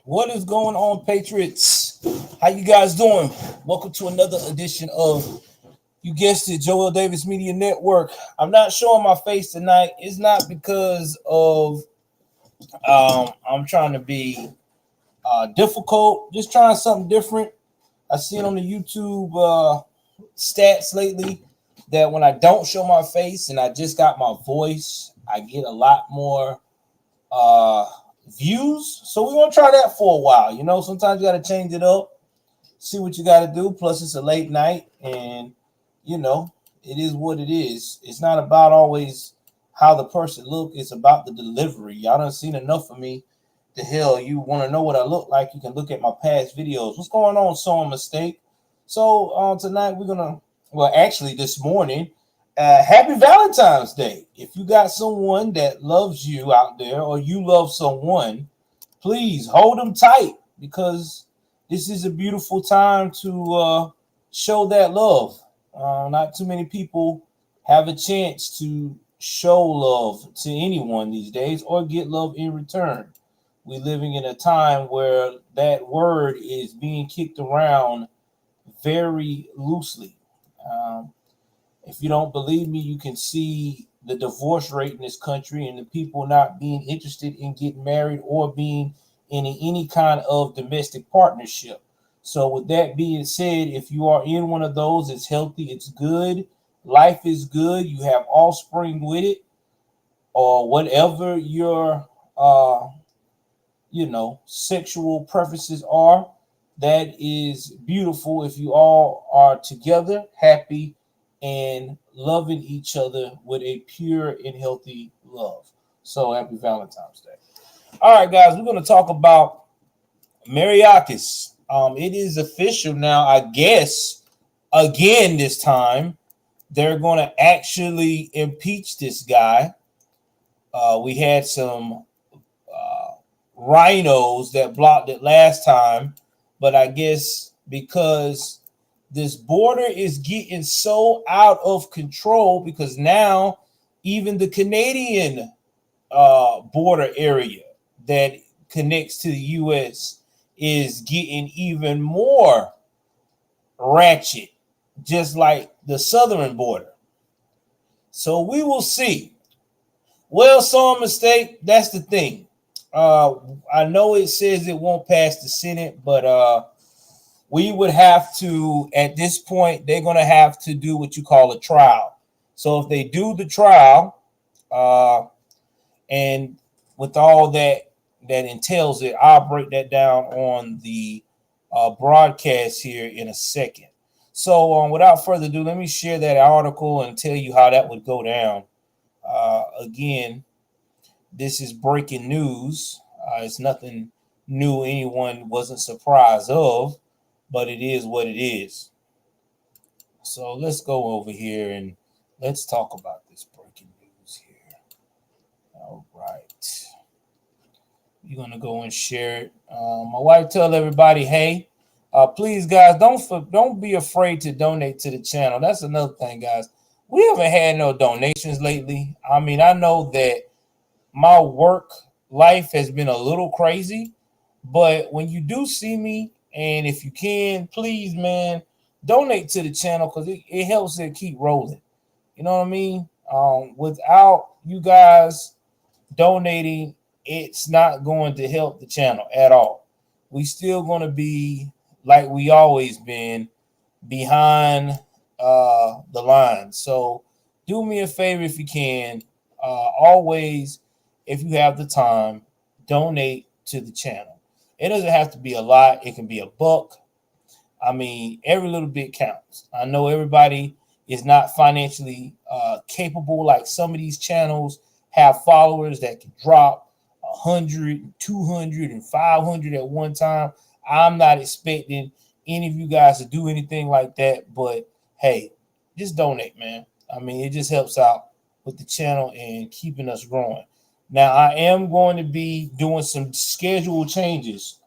What is going on, Patriots? How you guys doing? Welcome to another edition of, you guessed it, Joel Davis Media Network. I'm not showing my face tonight. It's not because of I'm trying to be difficult. Just trying something different. I see it on the YouTube stats lately that when I don't show my face and I just got my voice, I get a lot more views. So we're gonna try that for a while. You know, sometimes you got to change it up, see what you got to do. Plus, it's a late night, and you know, it is what it is. It's not about always how the person look. It's about the delivery. Y'all done seen enough of me. The hell, you want to know what I look like? You can look at my past videos. What's going on, Sewing Mistake? So tonight we're gonna, well, actually this morning, happy Valentine's Day. If you got someone that loves you out there, or you love someone, please hold them tight, because this is a beautiful time to show that love. Not too many people have a chance to show love to anyone these days or get love in return. We're living in a time where that word is being kicked around very loosely. Um, if you don't believe me, you can see the divorce rate in this country and the people not being interested in getting married or being in any kind of domestic partnership. So, with that being said, if you are in one of those, it's healthy, it's good, life is good, you have offspring with it, or whatever your sexual preferences are, that is beautiful. If you all are together, happy, and loving each other with a pure and healthy love. So happy Valentine's Day. All right, guys, we're going to talk about Mayorkas. It is official now, I guess, again this time. They're going to actually impeach this guy. We had some Rhinos that blocked it last time, but I guess because this border is getting so out of control, because now even the Canadian border area that connects to the U.S. is getting even more ratchet, just like the southern border. So we will see. Well, so a mistake. That's the thing. I know it says it won't pass the Senate, but we would have to, at this point, they're going to have to do what you call a trial. So if they do the trial, and with all that entails it, I'll break that down on the broadcast here in a second. So without further ado, let me share that article and tell you how that would go down. Again, this is breaking news. It's nothing new anyone wasn't surprised of, but it is what it is. So let's go over here and let's talk about this breaking news here. All right. You're going to go and share it. My wife tell everybody, hey, please, guys, don't be afraid to donate to the channel. That's another thing, guys. We haven't had no donations lately. I mean, I know that my work life has been a little crazy, but when you do see me, and if you can, please, man, donate to the channel, because it helps it keep rolling. You know what I mean? Without you guys donating, it's not going to help the channel at all. We still going to be like we always been, behind the line. So do me a favor if you can. Always, if you have the time, donate to the channel. It doesn't have to be a lot. It can be $1. I mean, every little bit counts. I know everybody is not financially capable. Like some of these channels have followers that can drop 100, 200, and 500 at one time. I'm not expecting any of you guys to do anything like that, but hey, just donate, man. I mean, it just helps out with the channel and keeping us growing. Now, I am going to be doing some schedule changes.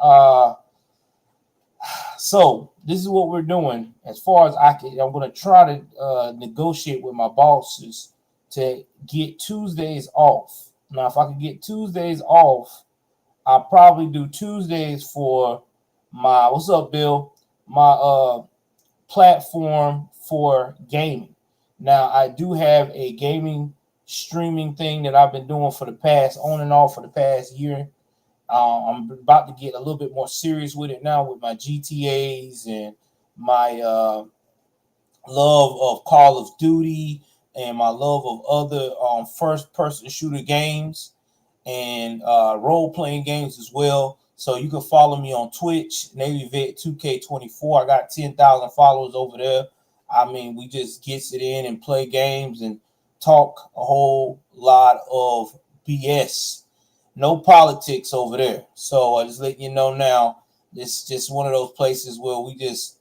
So this is what we're doing. As far as I'm going to try to negotiate with my bosses to get Tuesdays off. Now, if I can get Tuesdays off, I probably do Tuesdays for my what's up, Bill? My platform for gaming. Now I do have a gaming streaming thing that I've been doing for the past on and off for the past year. I'm about to get a little bit more serious with it now with my GTAs and my love of Call of Duty and my love of other first person shooter games and role playing games as well. So you can follow me on Twitch, Navy Vet 2K24. I got 10,000 followers over there. I mean, we just gets it in and play games and talk a whole lot of BS. No politics over there. So I just let you know now, it's just one of those places where we just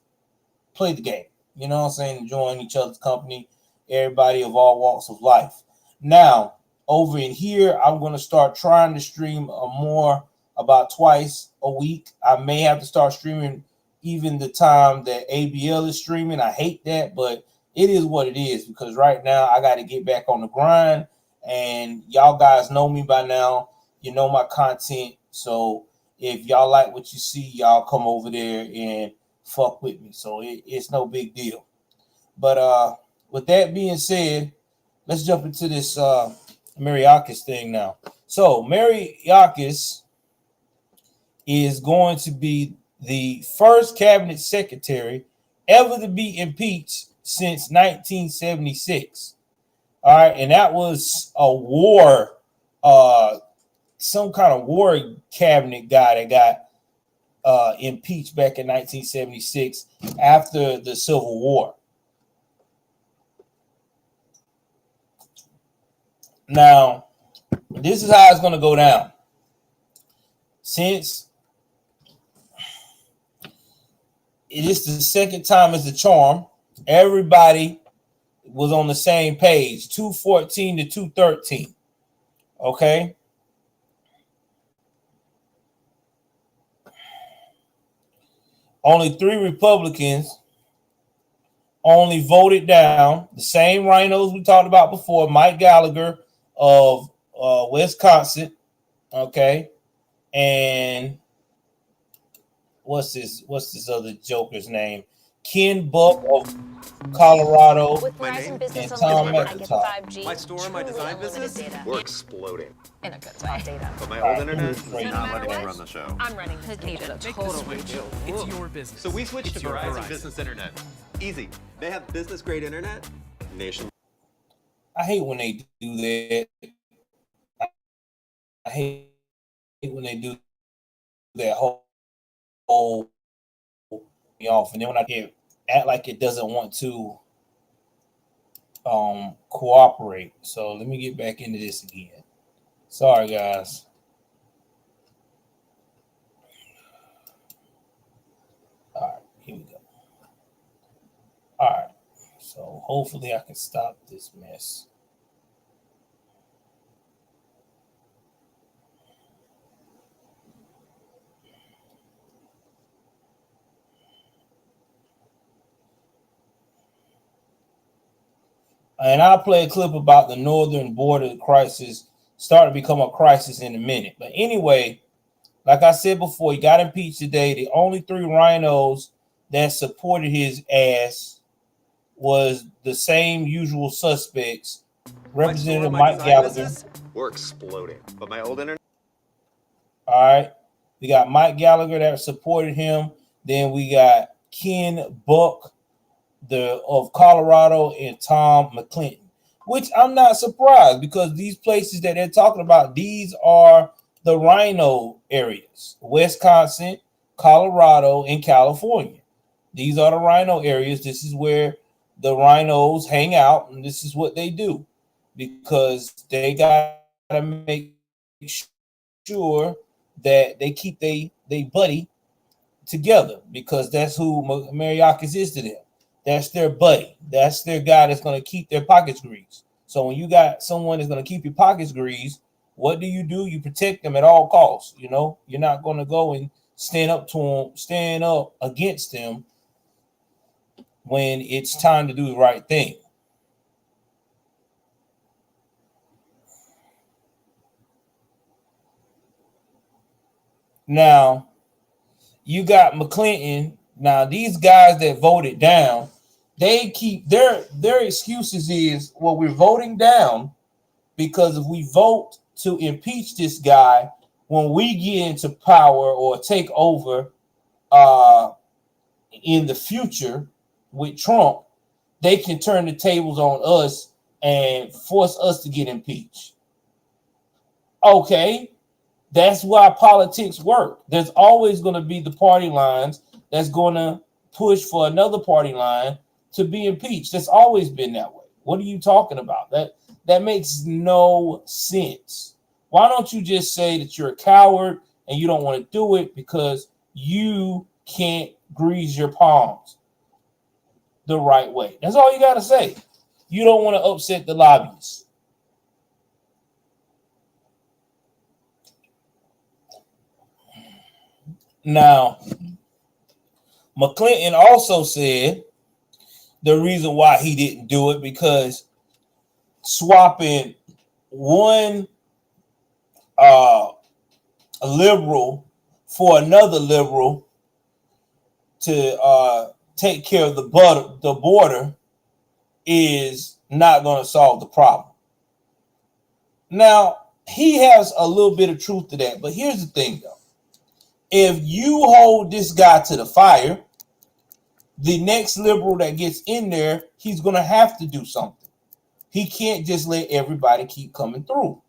play the game. You know what I'm saying? Enjoying each other's company, everybody of all walks of life. Now, over in here, I'm going to start trying to stream more about twice a week. I may have to start streaming even the time that ABL is streaming. I hate that, but it is what it is because right now I got to get back on the grind. And y'all guys know me by now. You know my content. So if y'all like what you see, y'all come over there and fuck with me. So it's no big deal. But with that being said, let's jump into this Mayorkas thing now. So Mayorkas is going to be the first cabinet secretary ever to be impeached since 1976. All right, and that was a war, some kind of war cabinet guy that got impeached back in 1976 after the Civil War. Now, this is how it's going to go down. Since it is the second time as a charm, everybody was on the same page, 214 to 213. Okay. Only 3 Republicans only voted down the same Rhinos we talked about before, Mike Gallagher of Wisconsin, okay, and what's this other joker's name? Ken Buck of Colorado and Tom McIntyre. My store, my design business, we're exploding. In a good way. Data. But my old internet, No not letting me run the show. I'm running this data. Totally. It's your business. So we switched to Verizon Business Internet. Easy. They have business grade internet. Nation. I hate when they do that. I hate when they do that whole off, and then when I get act like it doesn't want to cooperate. So let me get back into this again. Sorry, guys. All right, here we go. All right, so hopefully I can stop this mess. And I'll play a clip about the northern border crisis, starting to become a crisis in a minute. But anyway, like I said before, he got impeached today. The only 3 Rhinos that supported his ass was the same usual suspects. Representative Mike Gallagher. We're exploding. But my old internet. All right. We got Mike Gallagher that supported him. Then we got Ken Buck of Colorado and Tom McClinton, which I'm not surprised because these places that they're talking about, these are the Rhino areas, Wisconsin, Colorado, and California. These are the Rhino areas. This is where the Rhinos hang out, and this is what they do because they got to make sure that they keep they buddy together because that's who Mayorkas is to them. That's their buddy. That's their guy that's going to keep their pockets greased. So when you got someone that's going to keep your pockets greased, what do? You protect them at all costs. You know, you're not going to go and stand up against them when it's time to do the right thing. Now, you got McClinton. Now, these guys that voted down, they keep their excuses is, well, we're voting down because if we vote to impeach this guy when we get into power or take over in the future with Trump, they can turn the tables on us and force us to get impeached. Okay, that's why politics work. There's always going to be the party lines that's going to push for another party line to be impeached. That's always been that way. What are you talking about? That makes no sense. Why don't you just say that you're a coward and you don't want to do it because you can't grease your palms the right way? That's all you got to say. You don't want to upset the lobbyists. Now, McClinton also said the reason why he didn't do it because swapping one liberal for another liberal to take care of the border is not going to solve the problem. Now, he has a little bit of truth to that, but here's the thing, though. If you hold this guy to the fire, the next liberal that gets in there, he's going to have to do something. He can't just let everybody keep coming through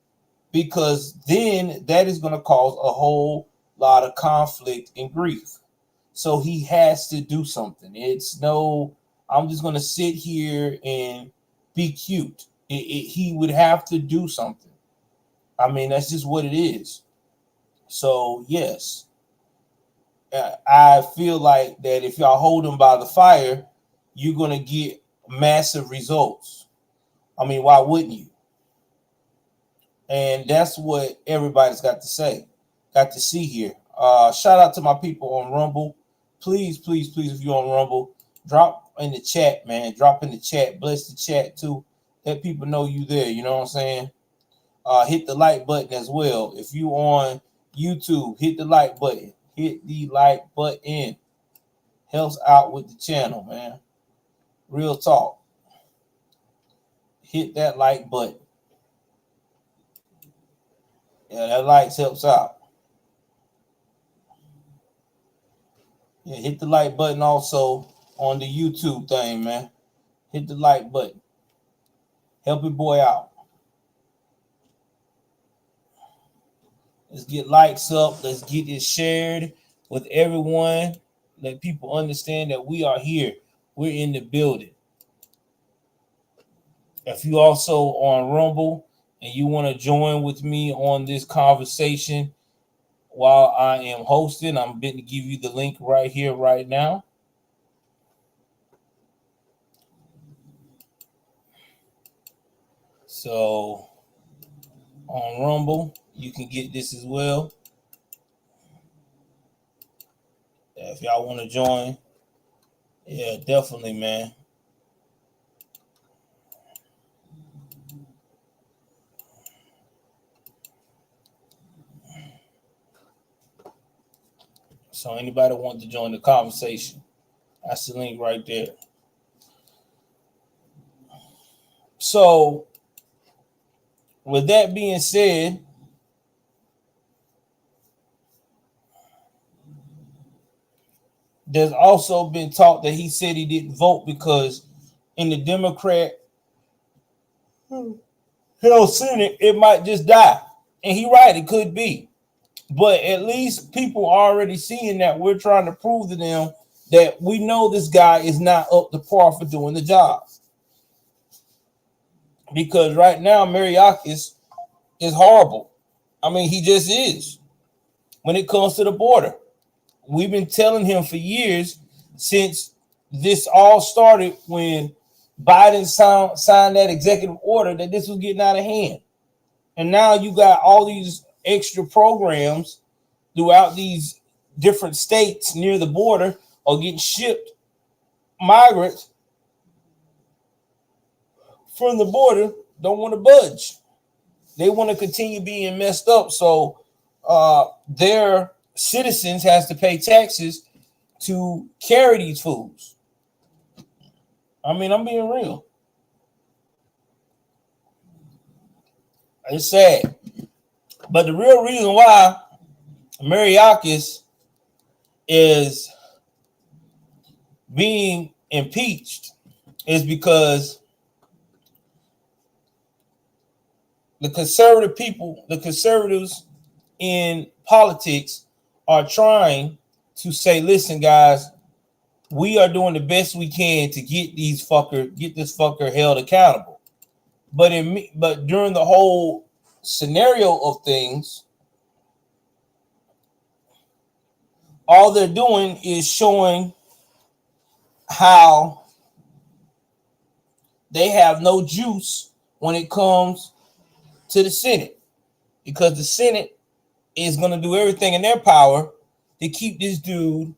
because then that is going to cause a whole lot of conflict and grief. So he has to do something. It's no, I'm just going to sit here and be cute. He would have to do something. I mean, that's just what it is. So, yes. I feel like that if y'all hold them by the fire, you're going to get massive results. I mean, why wouldn't you? And that's what everybody's got to say, got to see here. Shout out to my people on Rumble. Please, please, please, if you're on Rumble, drop in the chat, man. Drop in the chat. Bless the chat, too. Let people know you there. You know what I'm saying? Hit the like button as well. If you on YouTube, hit the like button. Hit the like button. Helps out with the channel, man. Real talk. Hit that like button. Yeah, that likes helps out. Yeah, hit the like button also on the YouTube thing, man. Hit the like button. Help your boy out. Let's get likes up. Let's get it shared with everyone. Let people understand that we are here. We're in the building. If you also on Rumble and you want to join with me on this conversation while I am hosting, I'm going to give you the link right here, right now. So on Rumble, you can get this as well. If y'all want to join, yeah, definitely, man. So anybody want to join the conversation, that's the link right there. So with that being said, there's also been talk that he said he didn't vote because in the Democrat Senate, it might just die. And he right, it could be. But at least people are already seeing that we're trying to prove to them that we know this guy is not up to par for doing the job. Because right now, Mayorkas is horrible. I mean, he just is. When it comes to the border, we've been telling him for years since this all started when Biden signed that executive order that this was getting out of hand. And now you got all these extra programs throughout these different states near the border are getting shipped migrants from the border, don't want to budge. They want to continue being messed up. So they're citizens has to pay taxes to carry these fools. I mean, I'm being real. It's sad. But the real reason why Mayorkas is being impeached is because the conservatives in politics are trying to say, listen, guys, we are doing the best we can to get this fucker held accountable. But during the whole scenario of things, all they're doing is showing how they have no juice when it comes to the Senate, because the Senate is going to do everything in their power to keep this dude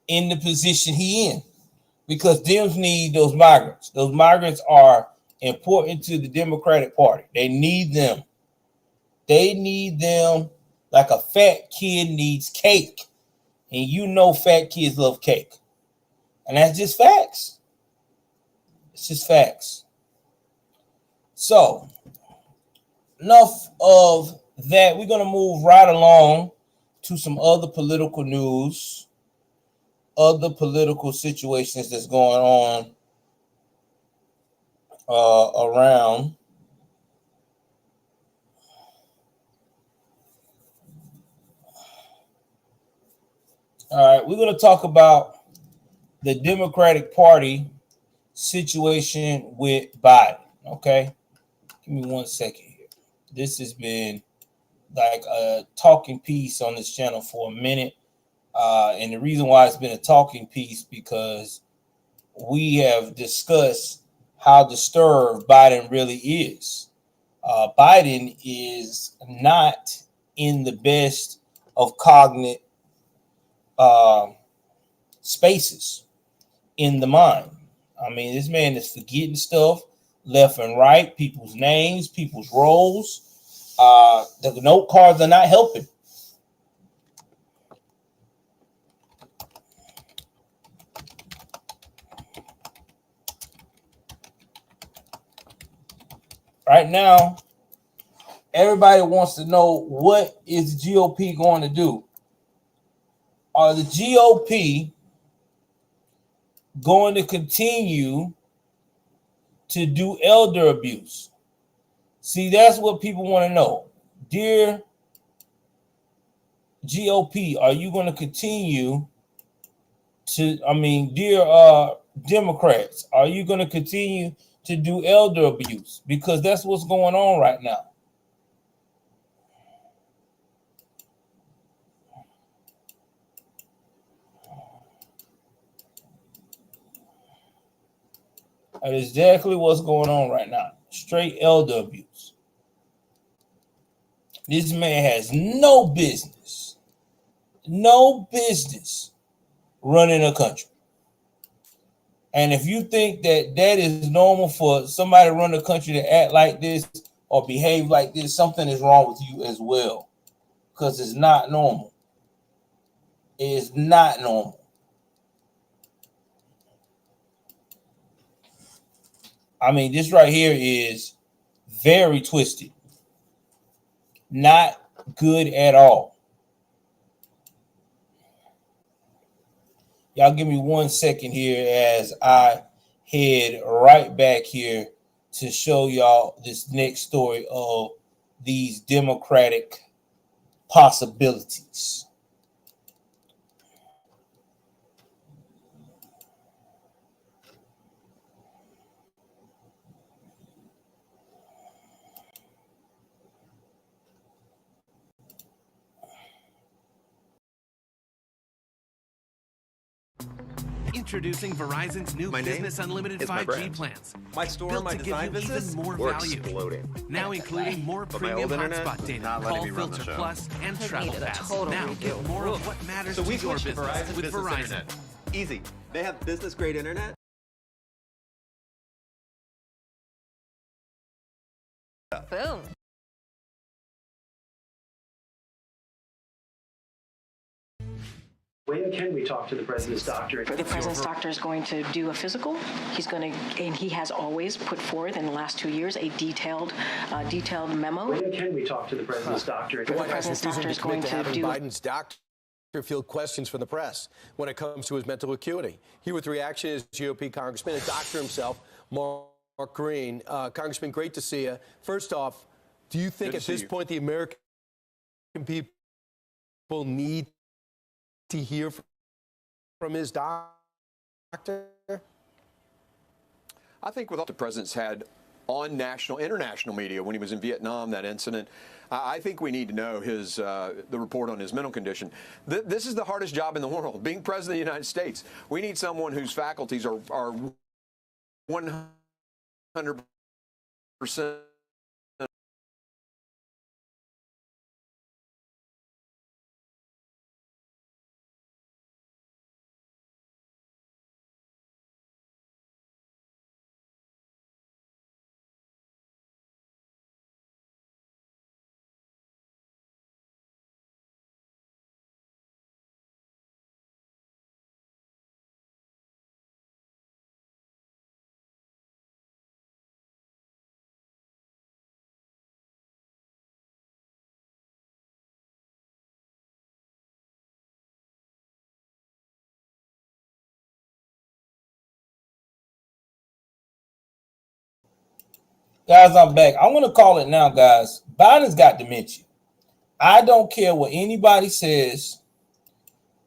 in the position he in, because Dems need those migrants. Those migrants are important to the Democratic Party. They need them. They need them like a fat kid needs cake. And you know fat kids love cake. And that's just facts. It's just facts. So, enough of that. We're going to move right along to some other political news, other political situations that's going on around. All right, we're going to talk about the Democratic Party situation with Biden. Okay, give me 1 second here. This has been like a talking piece on this channel for a minute. And the reason why it's been a talking piece because we have discussed how disturbed Biden really is. Biden is not in the best of cognitive spaces in the mind. I mean, this man is forgetting stuff left and right, people's names, people's roles. The note cards are not helping. Right now, everybody wants to know, what is the GOP going to do? Are the GOP going to continue to do elder abuse? See, that's what people want to know. Dear GOP, are you going to continue to, dear Democrats, are you going to continue to do elder abuse? Because that's what's going on right now. That is exactly what's going on right now. Straight elder abuse. This man has no business running a country. And if you think that that is normal for somebody to run a country to act like this or behave like this, something is wrong with you as well. Because it's not normal. It is not normal. I mean, this right here is very twisted. Not good at all. Y'all give me 1 second here as I head right back here to show y'all this next story of these Democratic possibilities. Introducing Verizon's new Business Unlimited 5G plans. My store, Built my to give design you business, even more we're value. exploding. Now including more But my premium old internet, hotspot data, not letting call me run the filter show. plus, and Could travel need a pass. total Now redo. get more of what matters So to we your switched to business Verizon with Business Verizon. Internet. Easy. They have business-grade internet. Boom. When can we talk to the president's doctor? The president's doctor is going to do a physical. He's going to, and he has always put forth in the last 2 years a detailed memo. When can we talk to the president's doctor? The president's doctor is going to do Biden's doctor field questions from the press when it comes to his mental acuity. Here with reaction is GOP Congressman, a doctor himself, Mark Green. Congressman, great to see you. First off, do you think at this point the American people need to hear from his doctor? I think with all the president's had on national, international media when he was in Vietnam, that incident, I think we need to know his the report on his mental condition. This is the hardest job in the world, being president of the United States. We need someone whose faculties are 100% Guys, I'm back. I'm going to call it now, guys. Biden's got dementia. I don't care what anybody says,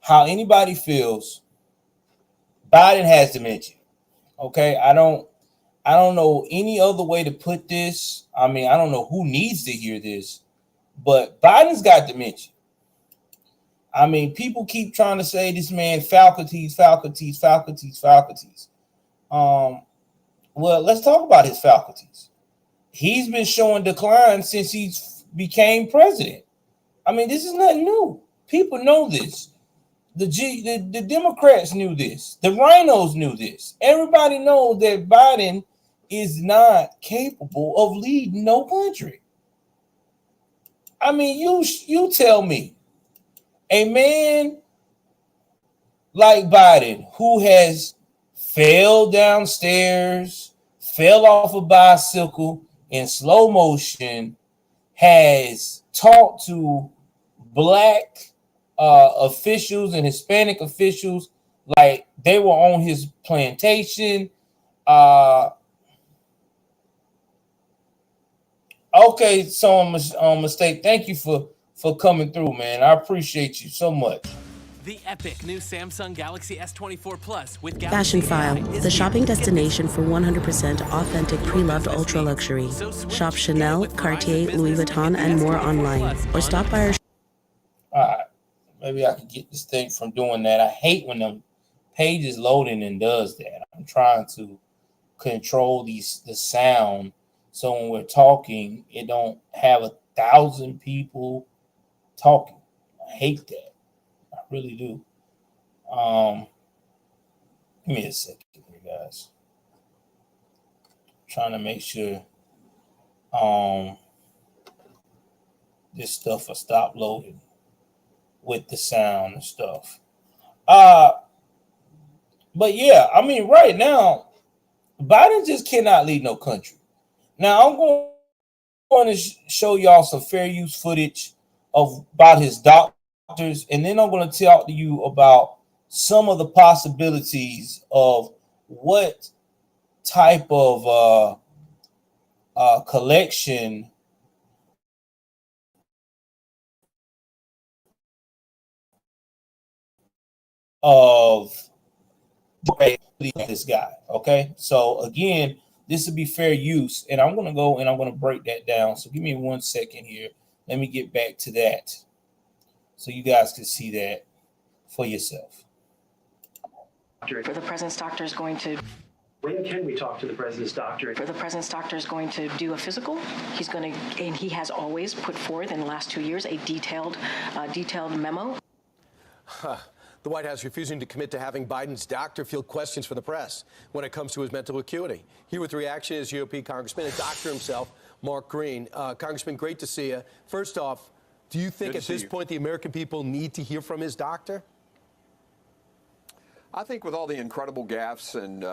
how anybody feels. Biden has dementia. Okay? I don't know any other way to put this. I mean, I don't know who needs to hear this, but Biden's got dementia. I mean, people keep trying to say this man faculties. Well, let's talk about his faculties. He's been showing decline since he became president. I mean, this is nothing new. People know this. The Democrats knew this. The Rhinos knew this. Everybody knows that Biden is not capable of leading no country. I mean, you tell me, a man like Biden who has fell downstairs, fell off a bicycle in slow motion, has talked to black officials and Hispanic officials like they were on his plantation. Okay, so on mistake. Thank you for coming through, man. I appreciate you so much. The epic new Samsung Galaxy S24 Plus with Fashion File, the shopping destination for 100% authentic pre-loved ultra luxury. Shop Chanel, Cartier, Louis Vuitton, and more online. Or stop by our... All right. Maybe I can get this thing from doing that. I hate when the page is loading and does that. I'm trying to control the sound so when we're talking, it don't have 1,000 people talking. I hate that. I really do. Give me a second here, guys. I'm trying to make sure this stuff will stop loading with the sound and stuff. But yeah, I mean, right now, Biden just cannot lead no country. Now, I'm going to show y'all some fair use footage about his doctors, and then I'm going to talk to you about some of the possibilities of what type of collection of this guy. Okay, so again, this would be fair use, and I'm going to go and I'm going to break that down. So give me 1 second here. Let me get back to that so you guys can see that for yourself. The president's doctor is going to... When can we talk to the president's doctor? The president's doctor is going to do a physical. He's going to, and he has always put forth in the last 2 years a detailed memo. The White House refusing to commit to having Biden's doctor field questions from the press when it comes to his mental acuity. Here with reaction is GOP Congressman, a doctor himself, Mark Green. Congressman, great to see you. First off, do you think at this point the American people need to hear from his doctor? I think with all the incredible gaffes and,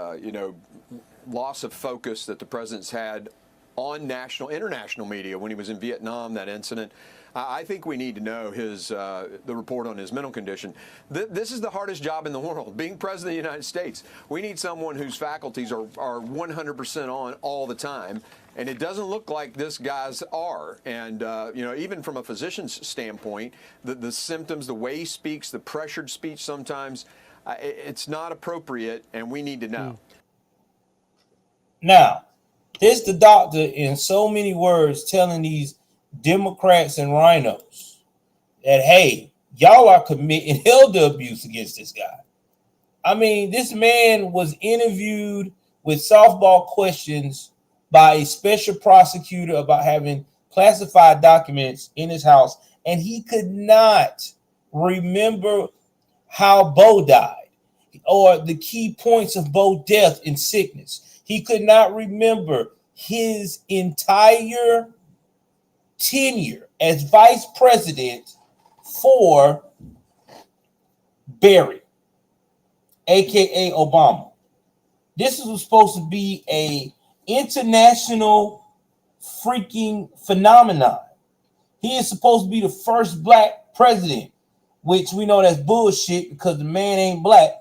loss of focus that the president's had on international media when he was in Vietnam, that incident, I think we need to know the report on his mental condition. This is the hardest job in the world, being president of the United States. We need someone whose faculties are 100% on all the time. And it doesn't look like this guy's are. And, even from a physician's standpoint, the symptoms, the way he speaks, the pressured speech sometimes, it's not appropriate, and we need to know. Now, this the doctor in so many words telling these Democrats and Rhinos that, hey, y'all are committing elder abuse against this guy. I mean, this man was interviewed with softball questions by a special prosecutor about having classified documents in his house, and he could not remember how Bo died or the key points of Bo's death and sickness. He could not remember his entire tenure as vice president for Barry, aka Obama. This was supposed to be a international freaking phenomenon. He is supposed to be the first black president, which we know that's bullshit because the man ain't black,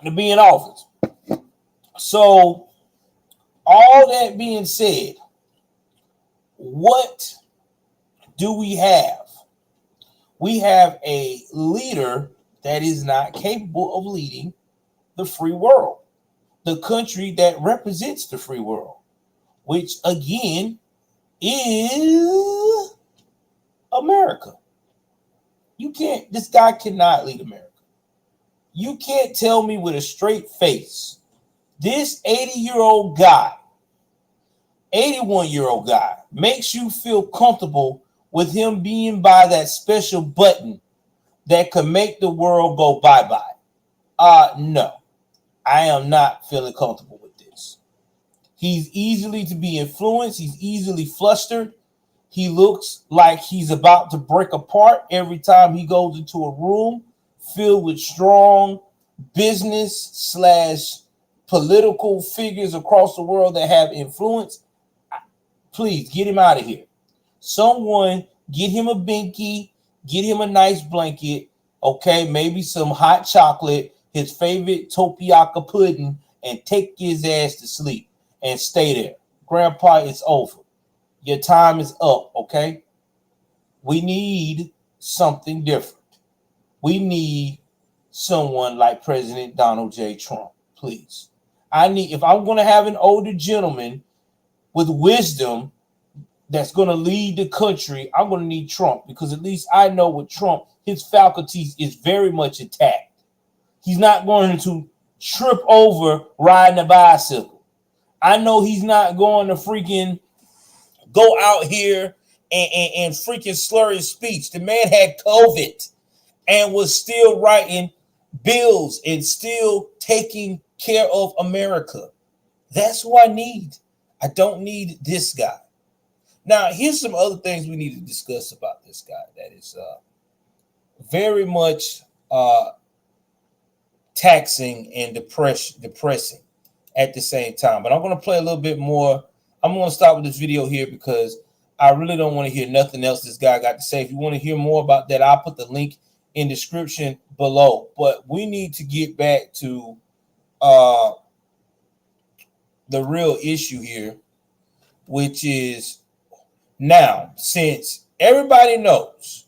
to be in office. So, all that being said, what do we have? We have a leader that is not capable of leading the free world, the country that represents the free world, which again is America. This guy cannot lead America. You can't tell me with a straight face, this 80-year-old guy, 81-year-old guy makes you feel comfortable with him being by that special button that could make the world go bye-bye. No, I am not feeling comfortable with this. He's easily to be influenced. He's easily flustered. He looks like he's about to break apart every time he goes into a room filled with strong business / political figures across the world that have influence. Please get him out of here. Someone get him a binky, get him a nice blanket, okay, maybe some hot chocolate, his favorite tapioca pudding, and take his ass to sleep and stay there. Grandpa, it's over. Your time is up, okay? We need something different. We need someone like President Donald J. Trump, please. If I'm going to have an older gentleman with wisdom that's going to lead the country, I'm going to need Trump, because at least I know with Trump, his faculties is very much intact. He's not going to trip over riding a bicycle. I know he's not going to freaking go out here and freaking slur his speech. The man had COVID and was still writing bills and still taking care of America. That's who I need. I don't need this guy. Now, here's some other things we need to discuss about this guy that is very much taxing and depressing at the same time. But I'm going to play a little bit more. I'm going to stop with this video here because I really don't want to hear nothing else this guy got to say. If you want to hear more about that, I'll put the link in the description below. But we need to get back to the real issue here, which is now, since everybody knows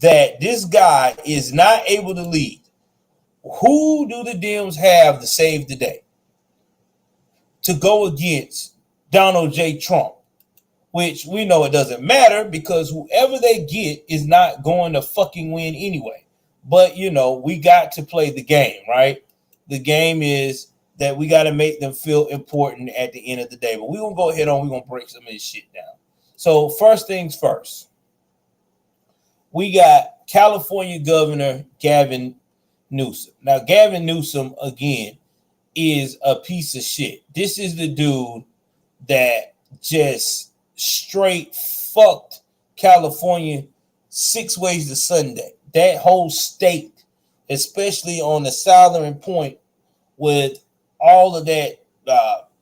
that this guy is not able to lead, who do the Dems have to save the day to go against Donald J. Trump? Which we know it doesn't matter because whoever they get is not going to fucking win anyway. But, we got to play the game, right? The game is that we got to make them feel important at the end of the day. But we're going to go ahead on. We're going to break some of this shit down. So first things first, we got California Governor Gavin Newsom. Now, Gavin Newsom, again, is a piece of shit. This is the dude that just straight fucked California 6 ways to Sunday. That whole state, especially on the southern point, with all of that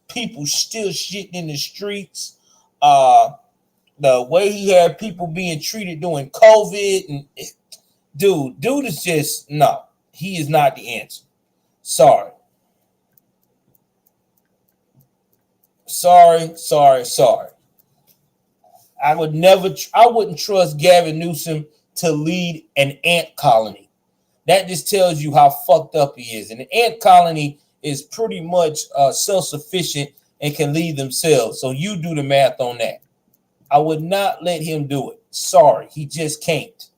people still shitting in the streets, the way he had people being treated during COVID, and dude is just no. He is not the answer. Sorry. I wouldn't trust Gavin Newsom to lead an ant colony. That just tells you how fucked up he is. And an ant colony is pretty much self-sufficient and can lead themselves. So you do the math on that. I would not let him do it. Sorry, he just can't.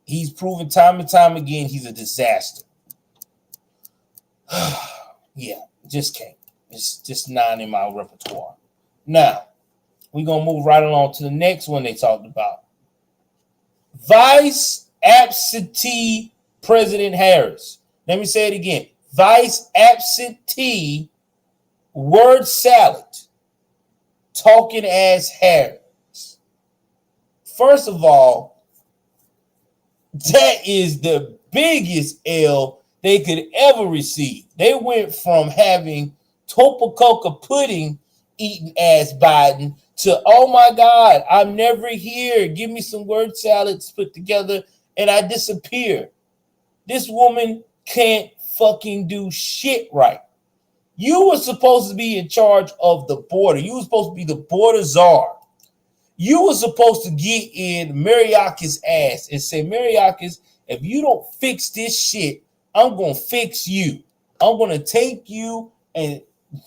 He's proven time and time again he's a disaster. Yeah, just can't. It's just not in my repertoire. Now, we're going to move right along to the next one they talked about. Vice absentee President Harris. Let me say it again. Vice absentee word salad talking ass Harris. First of all, that is the biggest L they could ever receive. They went from having Topococa pudding eating ass Biden to, oh my God, I'm never here. Give me some word salads put together and I disappear. This woman can't fucking do shit right. You were supposed to be in charge of the border. You were supposed to be the border czar. You were supposed to get in Mayorkas' ass and say, Mayorkas, if you don't fix this shit, I'm going to fix you. I'm going to take you and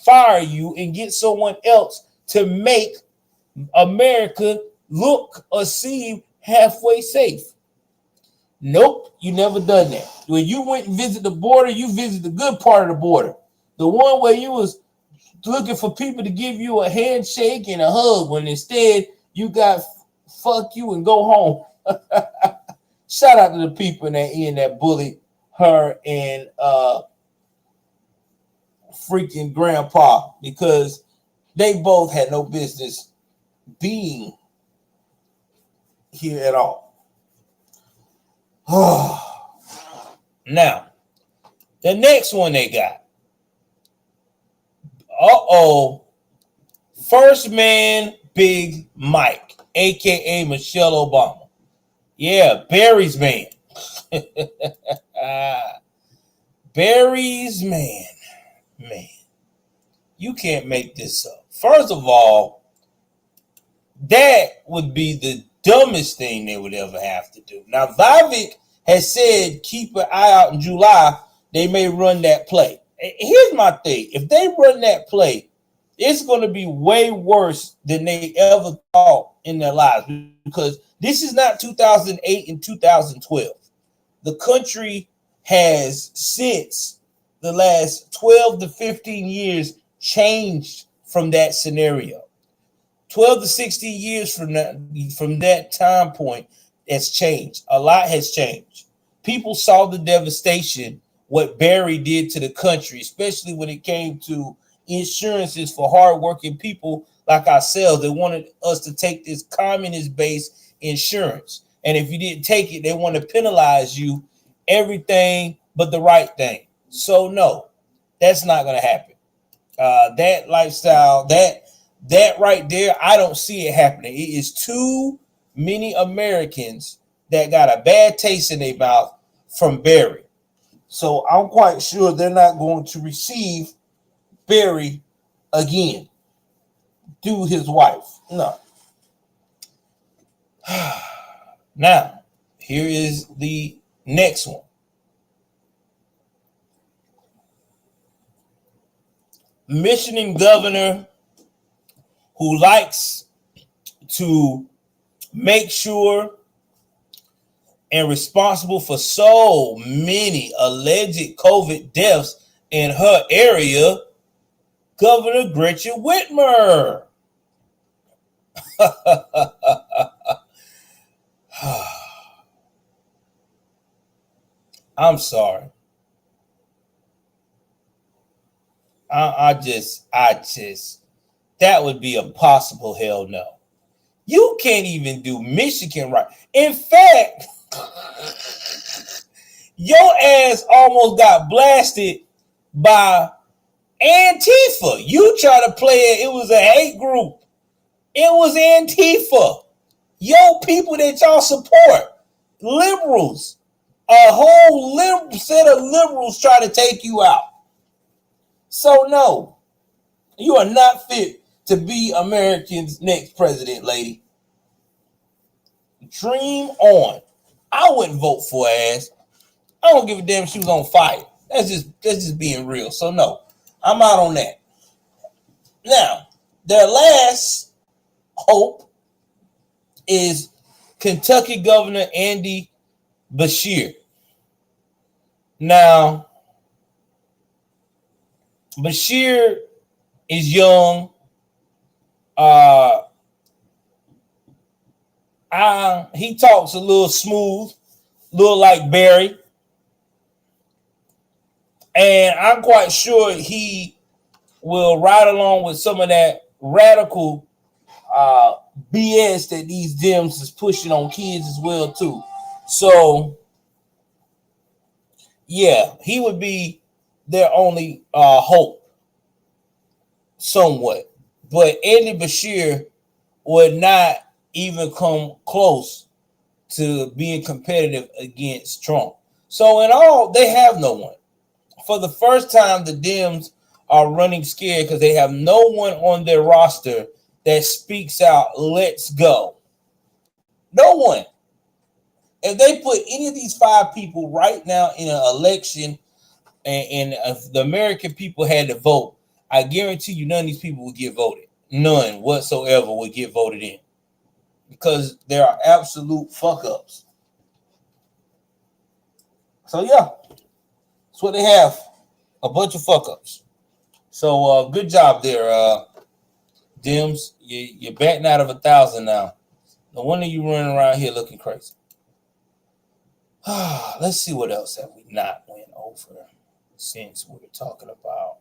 fire you and get someone else to make America look or seem halfway safe. Nope, you never done that. When you went and visit the border, you visited the good part of the border. The one where you was looking for people to give you a handshake and a hug when instead you got fuck you and go home. Shout out to the people in that end that bullied her and freaking grandpa, because they both had no business being here at all. Now, the next one they got. First man Big Mike, aka Michelle Obama. Yeah, Barry's man. Barry's man. Man, you can't make this up. First of all, that would be the dumbest thing they would ever have to do. Now, Vivek has said keep an eye out in July. They may run that play. Here's my thing. If they run that play, it's going to be way worse than they ever thought in their lives, because this is not 2008 and 2012. The country has, since the last 12 to 15 years, changed from that scenario. 12 to 16 years from that time point, has changed. A lot has changed. People saw the devastation what Barry did to the country, especially when it came to insurances for hardworking people like ourselves. They wanted us to take this communist-based insurance. And if you didn't take it, they want to penalize you everything but the right thing. So no, that's not going to happen. That lifestyle, that right there, I don't see it happening. It is too many Americans that got a bad taste in their mouth from Barry. So I'm quite sure they're not going to receive Barry again. Do his wife. No. Now, here is the next one. Michigan governor who likes to make sure and responsible for so many alleged COVID deaths in her area, Governor Gretchen Whitmer. I'm sorry. I just, that would be a possible hell no. You can't even do Michigan right. In fact, your ass almost got blasted by Antifa. You try to play it. It was a hate group. It was Antifa. Your people that y'all support. Liberals. A whole set of liberals try to take you out. So no, you are not fit to be America's next president, lady. Dream on. I wouldn't vote for her ass. I don't give a damn if she was on fire. That's just being real. So no, I'm out on that. Now, their last hope is Kentucky Governor Andy Beshear. Now, Beshear is young. He talks a little smooth, a little like Barry. And I'm quite sure he will ride along with some of that radical BS that these Dems is pushing on kids as well, too. So, yeah, he would be their only hope, somewhat. But Andy Beshear would not even come close to being competitive against Trump. So in all, they have no one. For the first time, the Dems are running scared because they have no one on their roster that speaks out, let's go. No one. If they put any of these five people right now in an election and if the American people had to vote, I guarantee you none of these people would get voted. None whatsoever would get voted in. Because there are absolute fuck-ups. So, yeah. That's what they have. A bunch of fuck-ups. So, good job there, Dems. You're batting out of 1,000 now. No wonder you running around here looking crazy. Let's see what else have we not went over since we're talking about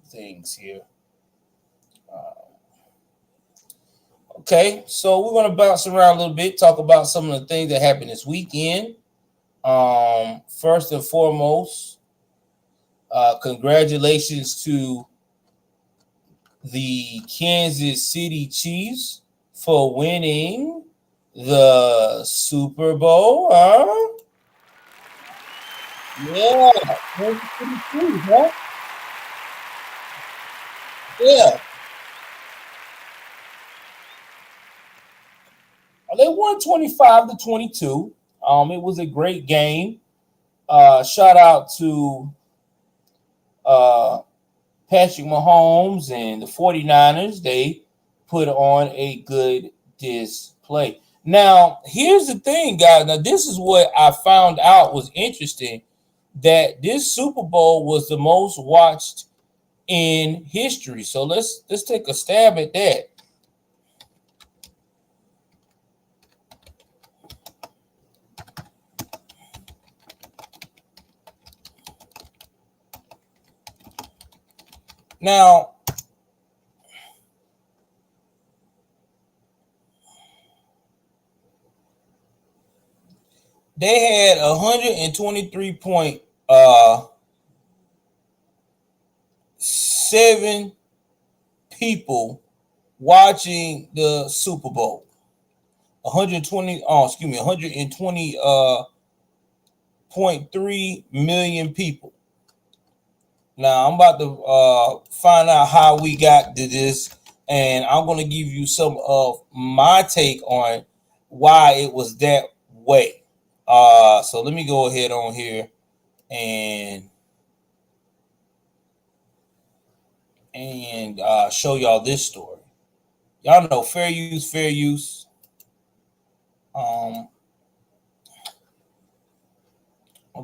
things here. Okay, so we're going to bounce around a little bit, talk about some of the things that happened this weekend. First and foremost, congratulations to the Kansas City Chiefs for winning the Super Bowl. Yeah, Kansas City Chiefs, huh? Yeah. They won 25-22. It was a great game. Shout out to Patrick Mahomes and the 49ers. They put on a good display. Now, here's the thing, guys. Now, this is what I found out was interesting, that this Super Bowl was the most watched in history. So let's take a stab at that. Now, they had 123.7 people watching the Super Bowl. 120.3 million people. Now, I'm about to find out how we got to this, and I'm going to give you some of my take on why it was that way. So let me go ahead on here and show y'all this story. Y'all know fair use, fair use. I'm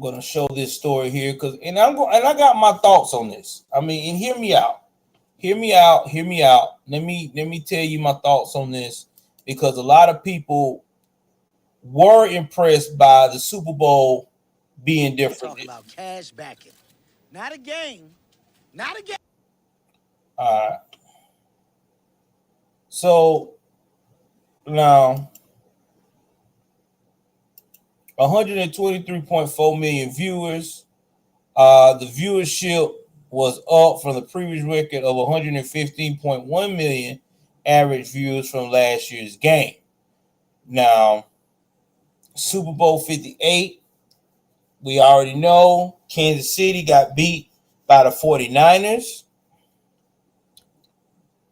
gonna show this story here and I got my thoughts on this. I mean, and hear me out. Let me tell you my thoughts on this, because a lot of people were impressed by the Super Bowl being different. Talking about cash backing, not a game, not a game. All right. So Now, 123.4 million viewers. The viewership was up from the previous record of 115.1 million average viewers from last year's game. Now, Super Bowl 58, we already know Kansas City got beat by the 49ers.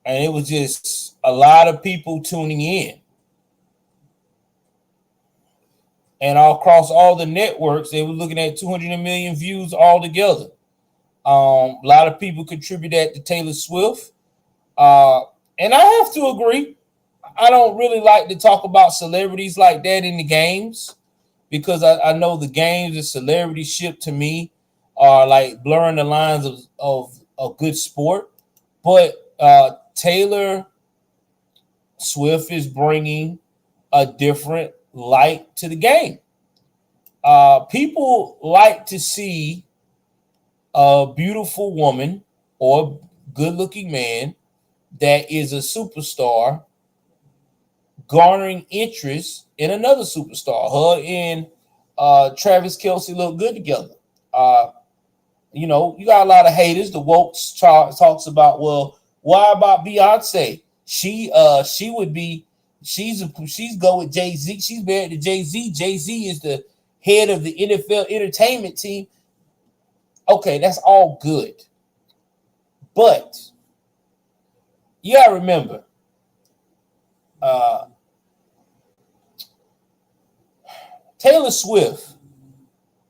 And it was just a lot of people tuning in. And all across all the networks, they were looking at 200 million views altogether. A lot of people contribute that to Taylor Swift. And I have to agree. I don't really like to talk about celebrities like that in the games because I know the games and celebrity ship to me are like blurring the lines of a good sport. But Taylor Swift is bringing a different light to the game. People like to see a beautiful woman or good-looking man that is a superstar garnering interest in another superstar. Her and Travis Kelce look good together. You got a lot of haters. The woke talks about, well, why about Beyonce? She's go with Jay-Z. She's married to Jay-Z. Jay-Z is the head of the NFL entertainment team. Okay, that's all good. But you gotta remember, Taylor Swift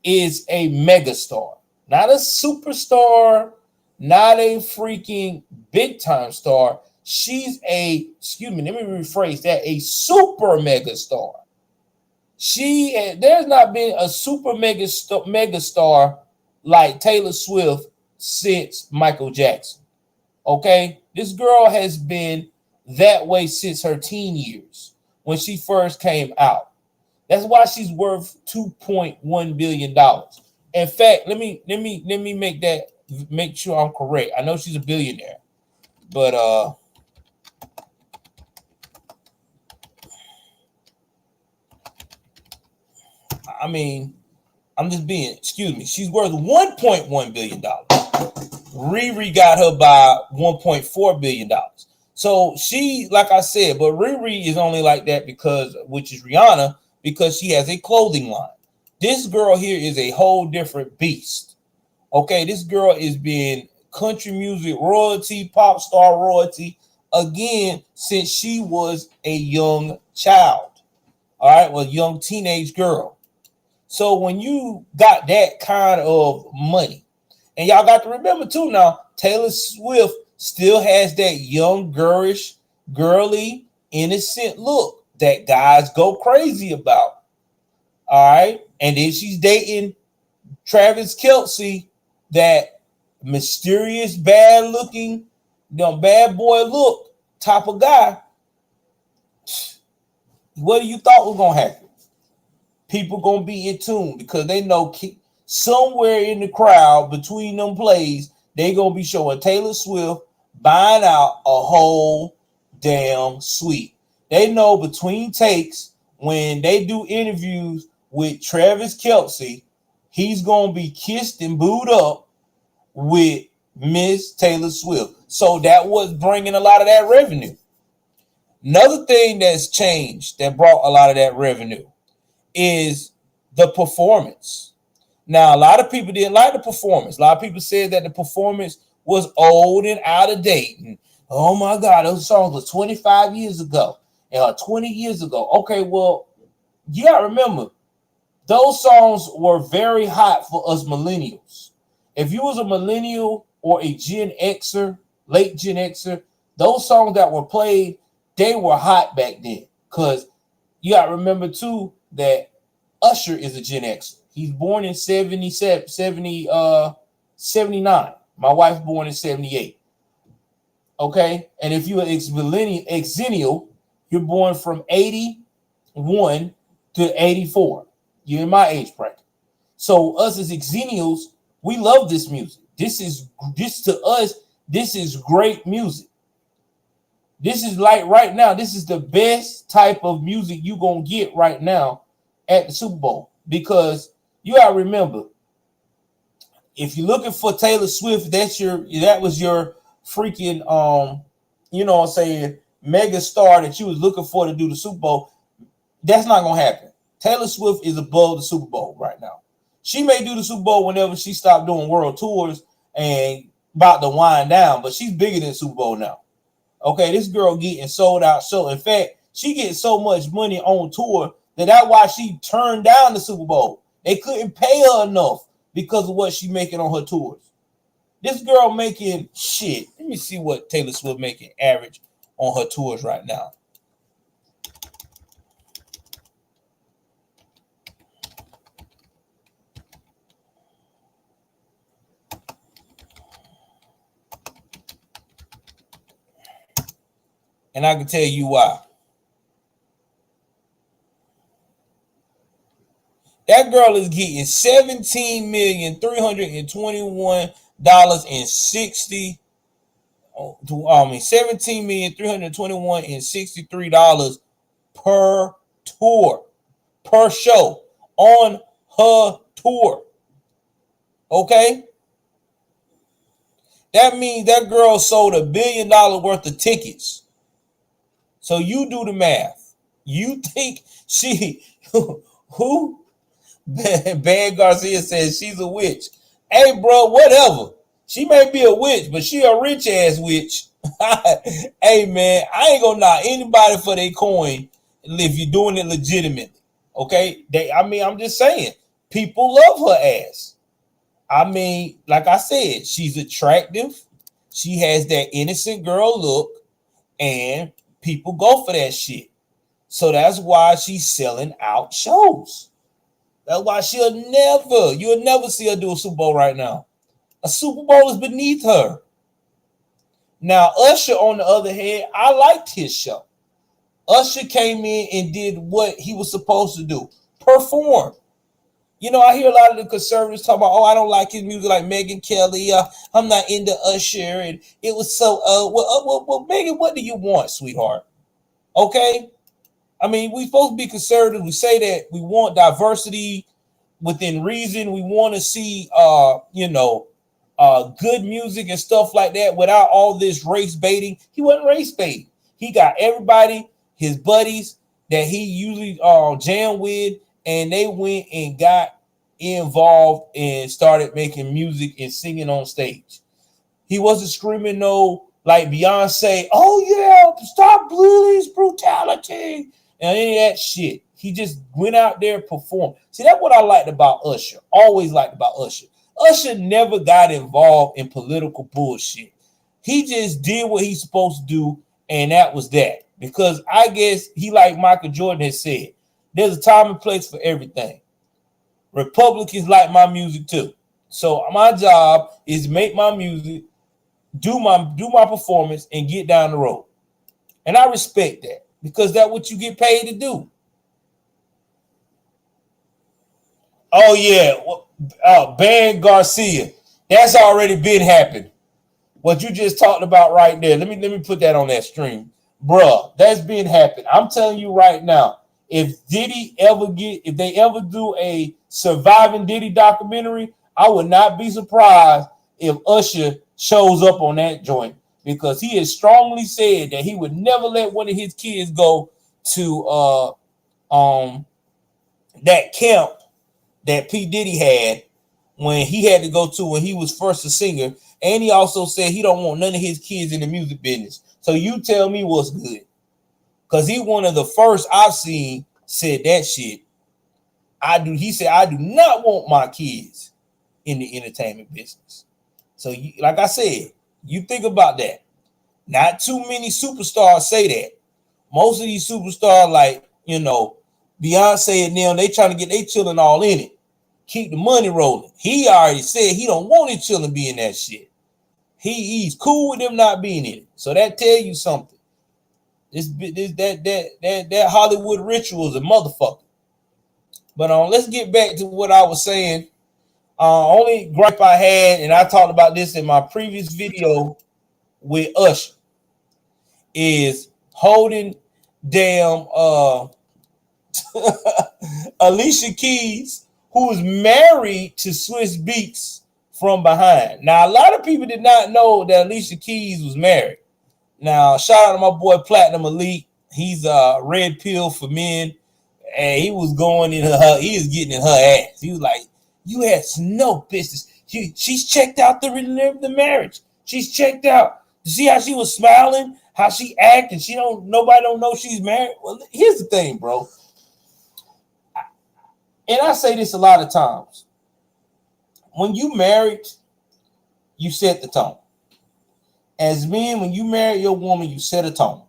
is a megastar, not a superstar, not a freaking big time star. She's let me rephrase that, a super megastar. There's not been a super megastar like Taylor Swift since Michael Jackson. Okay? This girl has been that way since her teen years when she first came out. That's why she's worth $2.1 billion. In fact, let me make sure I'm correct. I know she's a billionaire, but she's worth $1.1 billion. Riri got her by $1.4 billion. So she, like I said, but Riri is only like that which is Rihanna, because she has a clothing line. This girl here is a whole different beast. Okay, this girl is being country music royalty, pop star royalty, again, since she was a young child. All right, well, young teenage girl. So when you got that kind of money, and y'all got to remember too now, Taylor Swift still has that young, girly, innocent look that guys go crazy about. All right. And then she's dating Travis Kelce, that mysterious, bad looking, bad boy look type of guy. What do you thought was going to happen? People going to be in tune because they know somewhere in the crowd between them plays, they going to be showing Taylor Swift buying out a whole damn suite. They know between takes, when they do interviews with Travis Kelce, he's going to be kissed and booed up with Miss Taylor Swift. So that was bringing a lot of that revenue. Another thing that's changed that brought a lot of that revenue is the performance. Now, a lot of people didn't like the performance. A lot of people said that the performance was old and out of date. And, oh my God, those songs were 25 years ago and 20 years ago. Okay, well, you got to remember, those songs were very hot for us millennials. If you was a millennial or a Gen Xer, late Gen Xer, those songs that were played, they were hot back then. Because you got to remember, too, that Usher is a Gen Xer. He's born in 79. My wife's born in 78. Okay? And if you're an exennial, you're born from 81 to 84. You're in my age bracket. So us as exennials, we love this music. This to us, this is great music. This is like right now, this is the best type of music you're going to get right now at the Super Bowl. Because you got to remember, if you're looking for Taylor Swift, that was your freaking, you know what I'm saying, mega star that you was looking for to do the Super Bowl. That's not going to happen. Taylor Swift is above the Super Bowl right now. She may do the Super Bowl whenever she stopped doing world tours and about to wind down, but she's bigger than Super Bowl now. Okay, this girl getting sold out show. In fact, she gets so much money on tour that's why she turned down the Super Bowl. They couldn't pay her enough because of what she making on her tours. This girl making shit. Let me see what Taylor Swift making average on her tours right now. And I can tell you why. That girl is getting $17,321,60. $17,321,63 per tour, per show on her tour. Okay? That means that girl sold $1 billion worth of tickets. So you do the math. You think who? Ban Garcia says she's a witch. Hey, bro, whatever. She may be a witch, but she a rich ass witch. Hey, man, I ain't gonna knock anybody for their coin if you're doing it legitimately. Okay? I'm just saying, people love her ass. I mean, like I said, she's attractive. She has that innocent girl look, and people go for that shit. So that's why she's selling out shows. That's why you'll never see her do a Super Bowl right now. A Super Bowl is beneath her. Now, Usher, on the other hand, I liked his show. Usher came in and did what he was supposed to do, perform. You know, I hear a lot of the conservatives talk about, I don't like his music like Megyn Kelly. I'm not into Usher. And it was so, well, Megan, what do you want, sweetheart? Okay? I mean, we're supposed to be conservative. We say that we want diversity within reason. We want to see, good music and stuff like that without all this race baiting. He wasn't race baiting. He got everybody, his buddies that he usually jam with, and they went and got involved and started making music and singing on stage. He wasn't screaming like Beyonce, oh yeah, stop police brutality and any of that shit. He just went out there and performed. See, that's what I liked about Usher. Always liked about Usher. Usher never got involved in political bullshit. He just did what he's supposed to do, and that was that. Because I guess he, like Michael Jordan has said, there's a time and place for everything. Republicans like my music too. So my job is make my music, do my performance, and get down the road. And I respect that because that's what you get paid to do. Oh yeah, Ban Garcia. That's already been happening. What you just talked about right there. Let me put that on that stream, bruh. That's been happening. I'm telling you right now. If they ever do a surviving Diddy documentary, I would not be surprised if Usher shows up on that joint, because he has strongly said that he would never let one of his kids go to that camp that P. Diddy had when he had to go to when he was first a singer. And he also said he don't want none of his kids in the music business. So you tell me what's good. Because he one of the first I've seen said that shit. He said, I do not want my kids in the entertainment business. So like I said, you think about that. Not too many superstars say that. Most of these superstars, like, Beyonce and them, they trying to get their children all in it. Keep the money rolling. He already said he don't want his children be in that shit. He's cool with them not being in it. So that tell you something. That Hollywood ritual is a motherfucker. But let's get back to what I was saying. Only gripe I had, and I talked about this in my previous video with Usher, is holding damn Alicia Keys, who is married to Swiss Beats, from behind. Now, a lot of people did not know that Alicia Keys was married. Now, shout out to my boy Platinum Elite. He's a red pill for men, and he was going in her. He was getting in her ass. He was like, "You had no business. She's checked out the marriage. She's checked out. You see how she was smiling, how she acted. Nobody don't know she's married." Well, here's the thing, bro. And I say this a lot of times. When you married, you set the tone. As men, when you marry your woman, you set a tone.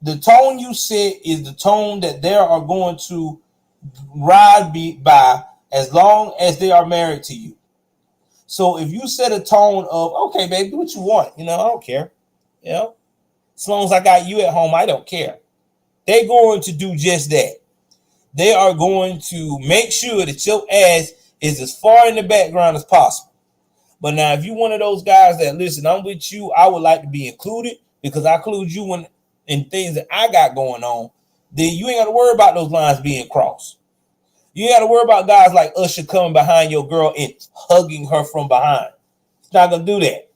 The tone you set is the tone that they are going to ride by as long as they are married to you. So if you set a tone of, okay, babe, do what you want. I don't care. As long as I got you at home, I don't care. They're going to do just that. They are going to make sure that your ass is as far in the background as possible. But now, if you're one of those guys that, listen, I'm with you, I would like to be included because I include you in things that I got going on, then you ain't got to worry about those lines being crossed. You ain't got to worry about guys like Usher coming behind your girl and hugging her from behind. He's not going to do that.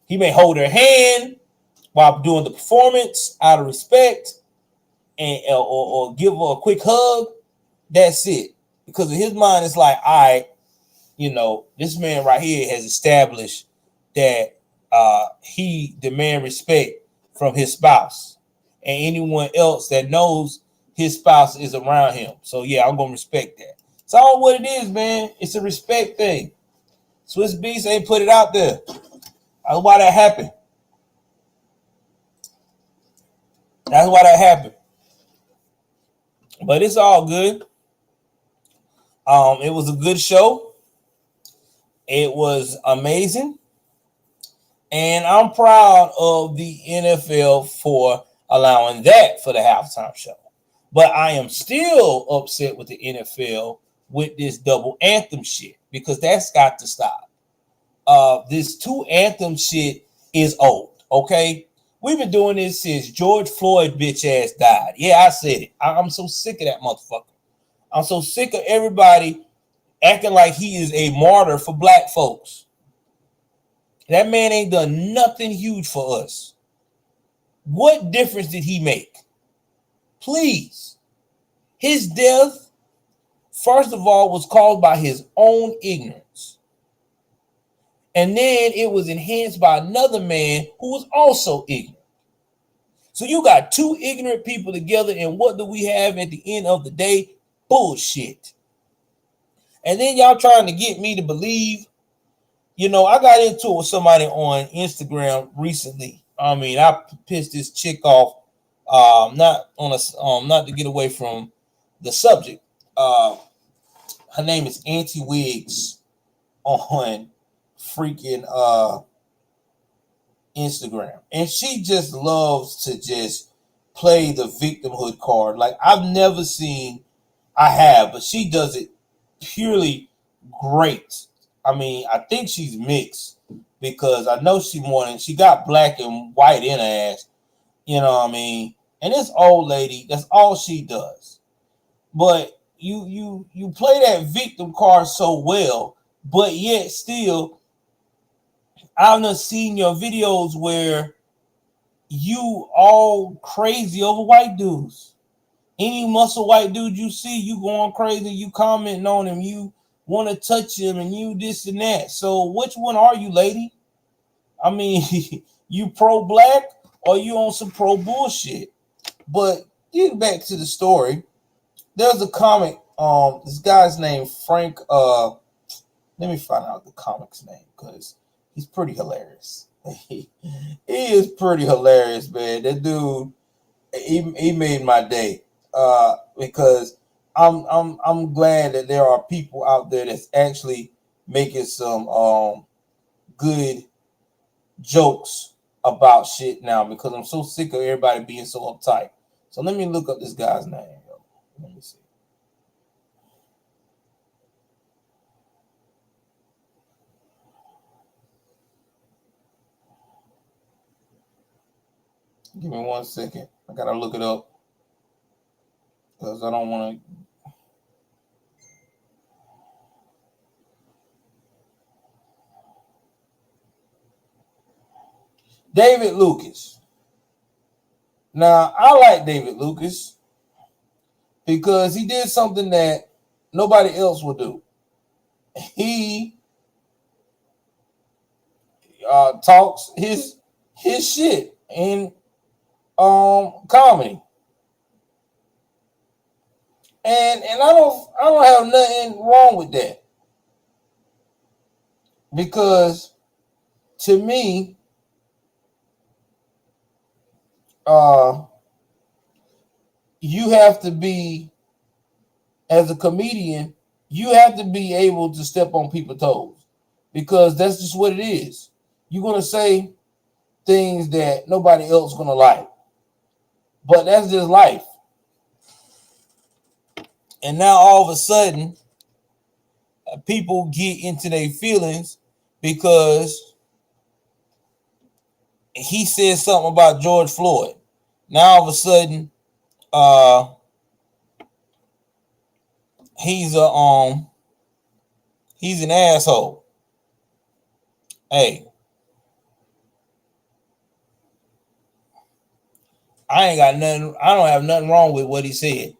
He may hold her hand while doing the performance out of respect and or give her a quick hug. That's it. Because in his mind, it's like, all right, this man right here has established that he demands respect from his spouse and anyone else that knows his spouse is around him. So yeah, I'm gonna respect that. It's all what it is, man. It's a respect thing. Swiss Beats ain't put it out there. That's why that happened. That's why that happened. But it's all good. It was a good show. It was amazing. And I'm proud of the NFL for allowing that for the halftime show. But I am still upset with the NFL with this double anthem shit because that's got to stop. This two anthem shit is old, okay? We've been doing this since George Floyd bitch ass died. Yeah, I said it. I'm so sick of that motherfucker. I'm so sick of everybody acting like he is a martyr for black folks. That man ain't done nothing huge for us. What difference did he make? Please. His death, first of all, was caused by his own ignorance. And then it was enhanced by another man who was also ignorant. So you got two ignorant people together, and what do we have at the end of the day? Bullshit. And then y'all trying to get me to believe. I got into it with somebody on Instagram recently. I mean, I pissed this chick off. Not to get away from the subject. Her name is Auntie Wigs on freaking Instagram, and she just loves to just play the victimhood card. Like I've never seen. I have, but she does it purely great. I mean, I think she's mixed because I know she got black and white in her ass. You know what I mean? And this old lady, that's all she does. But you play that victim card so well, but yet still, I've not seen your videos where you all crazy over white dudes. Any muscle white dude you see, you going crazy, you commenting on him, you want to touch him, and you this and that. So which one are you, lady? I mean, you pro-black or you on some pro-bullshit? But getting back to the story, there's a comic. This guy's name Frank. Let me find out the comic's name because he's pretty hilarious. He is pretty hilarious, man. That dude, he made my day. Because I'm glad that there are people out there that's actually making some good jokes about shit now because I'm so sick of everybody being so uptight. So let me look up this guy's name. Let me see. Give me 1 second. I gotta look it up because I don't want to. David Lucas. Now, I like David Lucas because he did something that nobody else would do. He talks his shit in comedy, and I don't have nothing wrong with that because to me, you have to be, as a comedian, you have to be able to step on people's toes because that's just what it is. You're gonna say things that nobody else gonna like, but that's just life. And now all of a sudden, people get into their feelings because he said something about George Floyd. Now all of a sudden, he's an asshole. Hey, I don't have nothing wrong with what he said.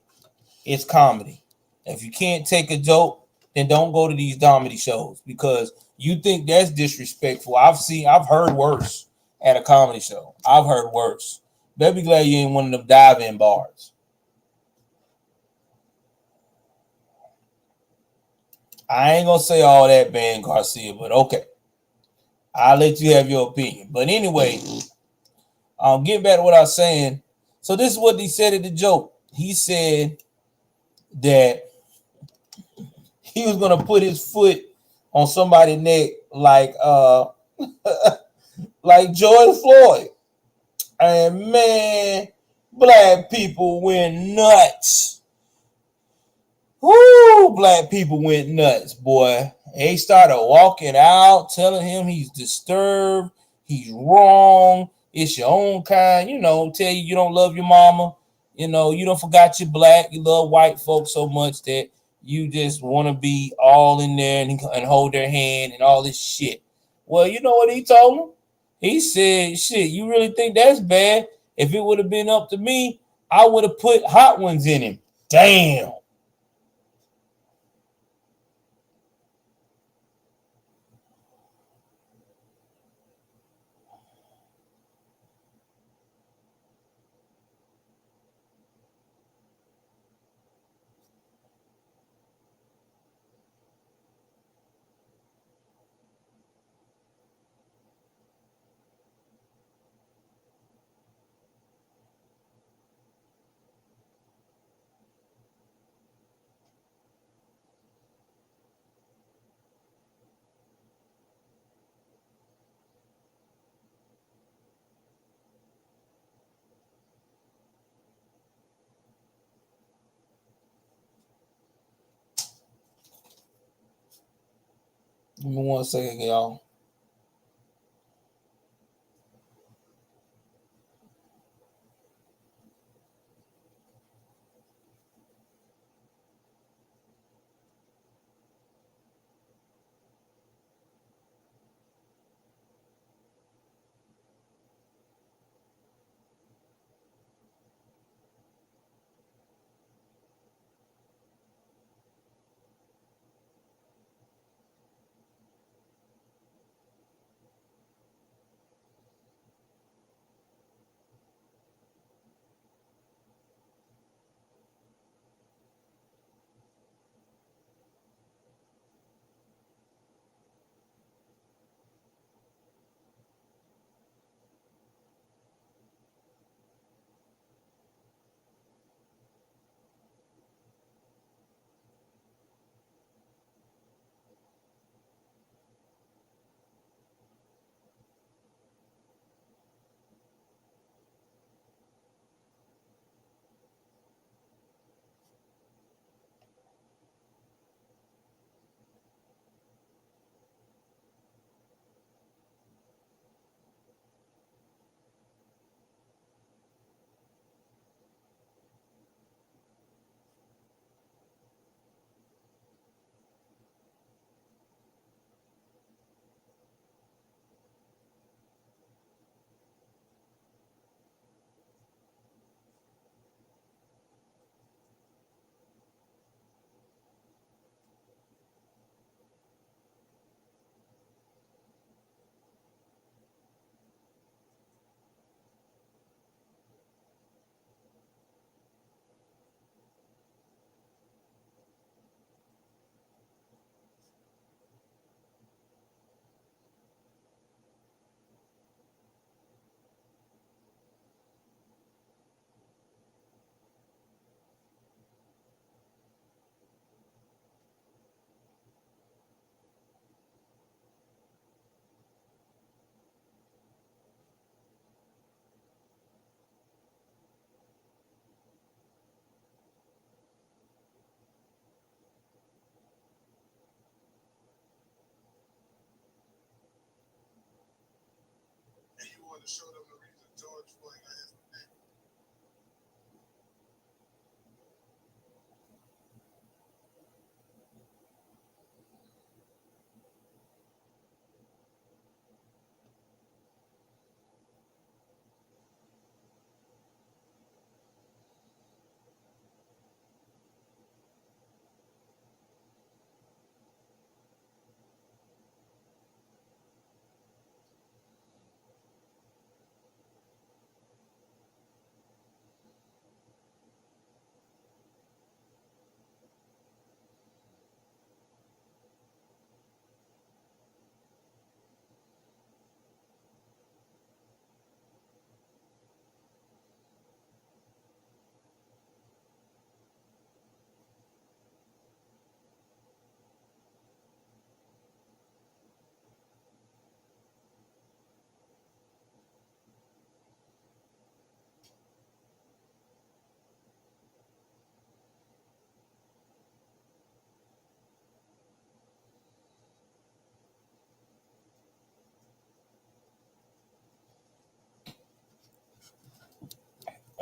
It's comedy. If you can't take a joke, then don't go to these comedy shows because you think that's disrespectful. I've heard worse at a comedy show. I've heard worse. Better be glad you ain't one of them dive-in bars. I ain't gonna say all that, Ben Garcia, but okay. I'll let you have your opinion. But anyway, get back to what I was saying. So this is what he said at the joke. He said that he was gonna put his foot on somebody's neck like like George Floyd. And man, black people went nuts. Woo, black people went nuts, boy. They started walking out, telling him he's disturbed, he's wrong, it's your own kind, tell you don't love your mama, you don't forgot you're black, you love white folks so much that you just want to be all in there and hold their hand and all this shit. Well, you know what he told him? He said, shit, you really think that's bad? If it would have been up to me, I would have put hot ones in him. Damn. Give me 1 second, y'all.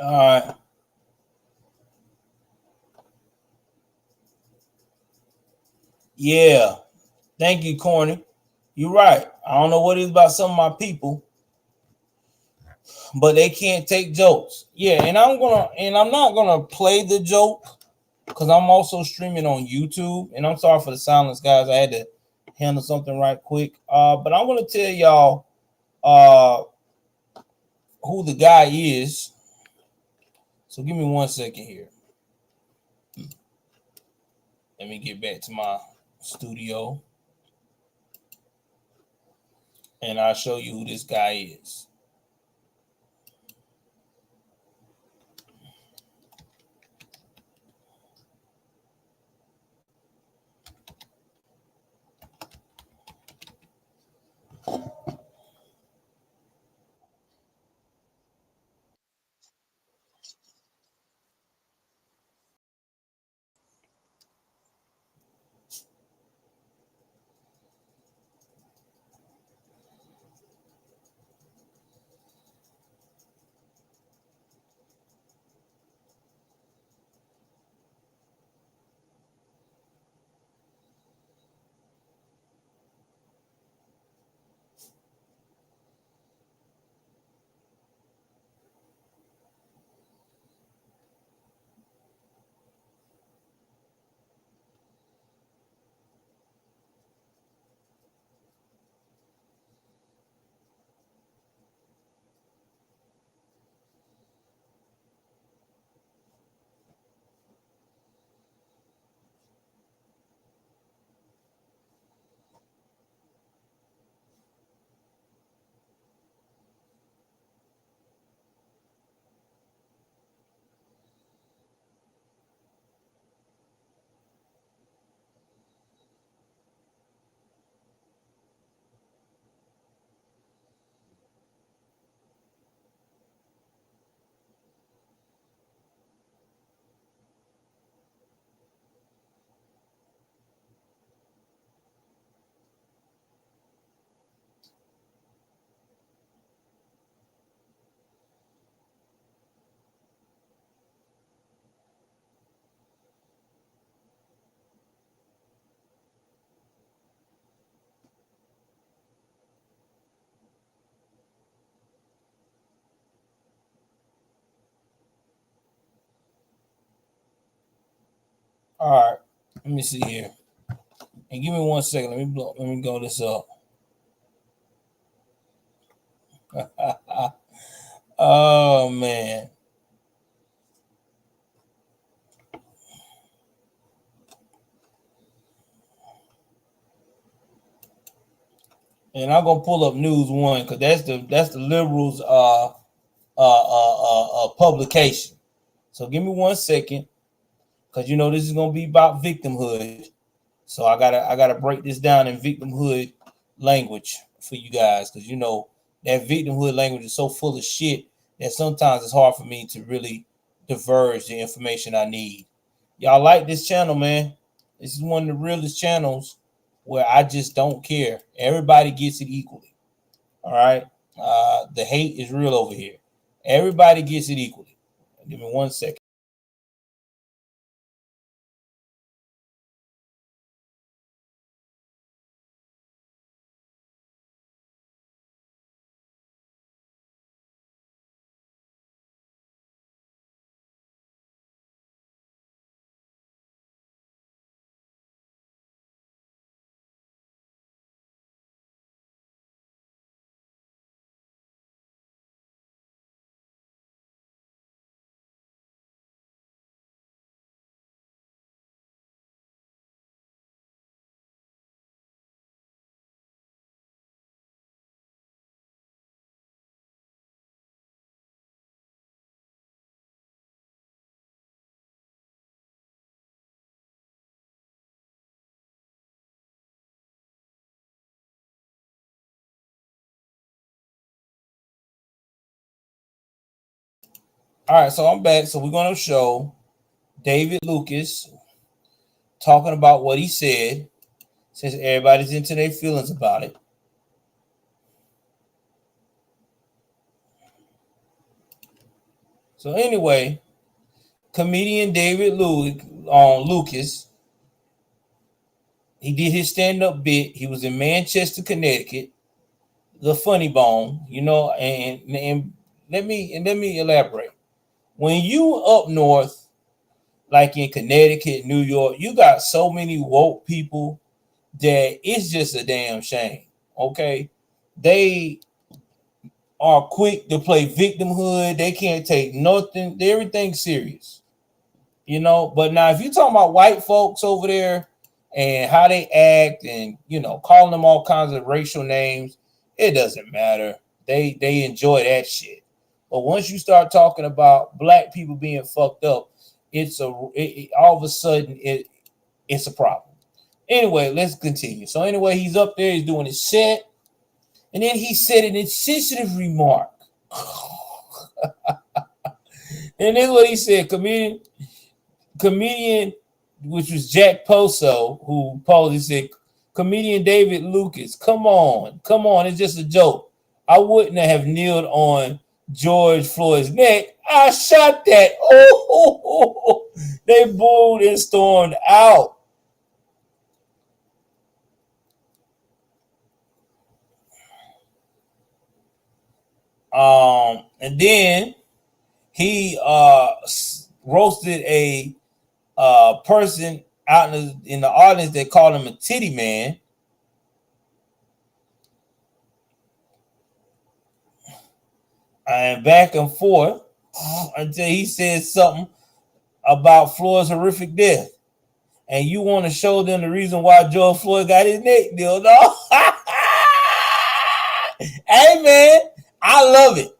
All right. Yeah. Thank you, Corny. You're right. I don't know what it is about some of my people, but they can't take jokes. Yeah, and I'm not gonna play the joke because I'm also streaming on YouTube. And I'm sorry for the silence, guys. I had to handle something right quick. But I'm gonna tell y'all who the guy is. So give me 1 second here. Let me get back to my studio. And I'll show you who this guy is. All right. Let me see here. And give me 1 second. Let me go this up. Oh man. And I'm gonna pull up News One because that's the liberals publication. So give me 1 second, because you know this is gonna be about victimhood. So I gotta break this down in victimhood language for you guys, because you know that victimhood language is so full of shit that sometimes it's hard for me to really diverge the information I need. Y'all like this channel, man? This is one of the realest channels where I just don't care. Everybody gets it equally. All right. The hate is real over here. Everybody gets it equally. Give me 1 second. All right, so I'm back. So we're going to show David Lucas talking about what he said, since everybody's into their feelings about it. So anyway, comedian David Lucas, he did his stand-up bit. He was in Manchester, Connecticut, the Funny Bone, and let me elaborate. When you up north, like in Connecticut, New York, you got so many woke people that it's just a damn shame. Okay, they are quick to play victimhood. They can't take nothing, everything serious, But now, if you're talking about white folks over there and how they act, and calling them all kinds of racial names, it doesn't matter. They enjoy that shit. But once you start talking about black people being fucked up, all of a sudden it's a problem. Anyway, let's continue. So anyway, he's up there, he's doing his set, and then he said an insensitive remark. And then what he said, comedian, which was Jack Poso, who probably said, comedian David Lucas, come on, it's just a joke. I wouldn't have kneeled on George Floyd's neck. I shot that. Oh. They booed and stormed out. And then he roasted a person out in the audience that called him a titty man. And back and forth until he said something about Floyd's horrific death. And you want to show them the reason why George Floyd got his neck deal, no? Hey, man, I love it.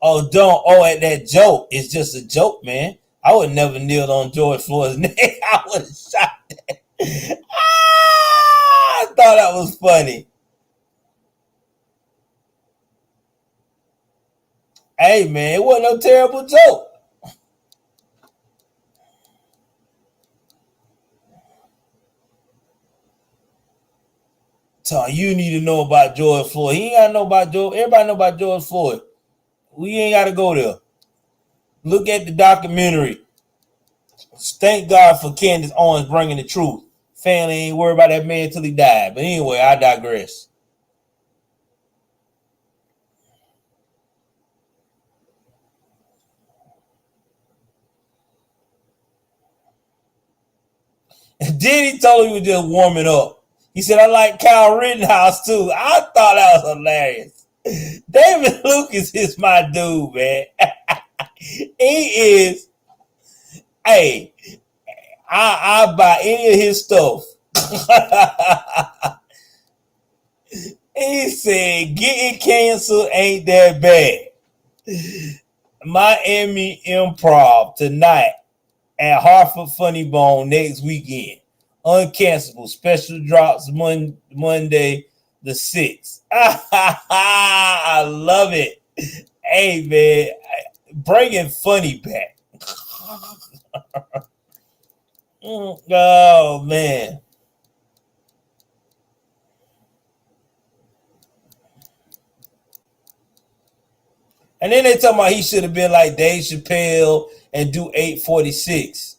At that joke. It's just a joke, man. I would never kneel on George Floyd's neck. I would have shot that. I thought that was funny. Hey, man, it wasn't no terrible joke. So you need to know about George Floyd. He ain't got to know about George. Everybody know about George Floyd. We ain't got to go there. Look at the documentary. Thank God for Candace Owens bringing the truth. Family ain't worried about that man till he died. But anyway, I digress. And then he told me he was just warming up. He said, I like Kyle Rittenhouse too. I thought that was hilarious. David Lucas is my dude, man. He is. Hey, I buy any of his stuff. He said, getting canceled ain't that bad. Miami Improv tonight at Hartford Funny Bone next weekend. Uncancelable. Special drops Monday the 6th. I love it. Hey, man, bringing funny back. Oh, man. And then they talking about he should have been like Dave Chappelle and do 846.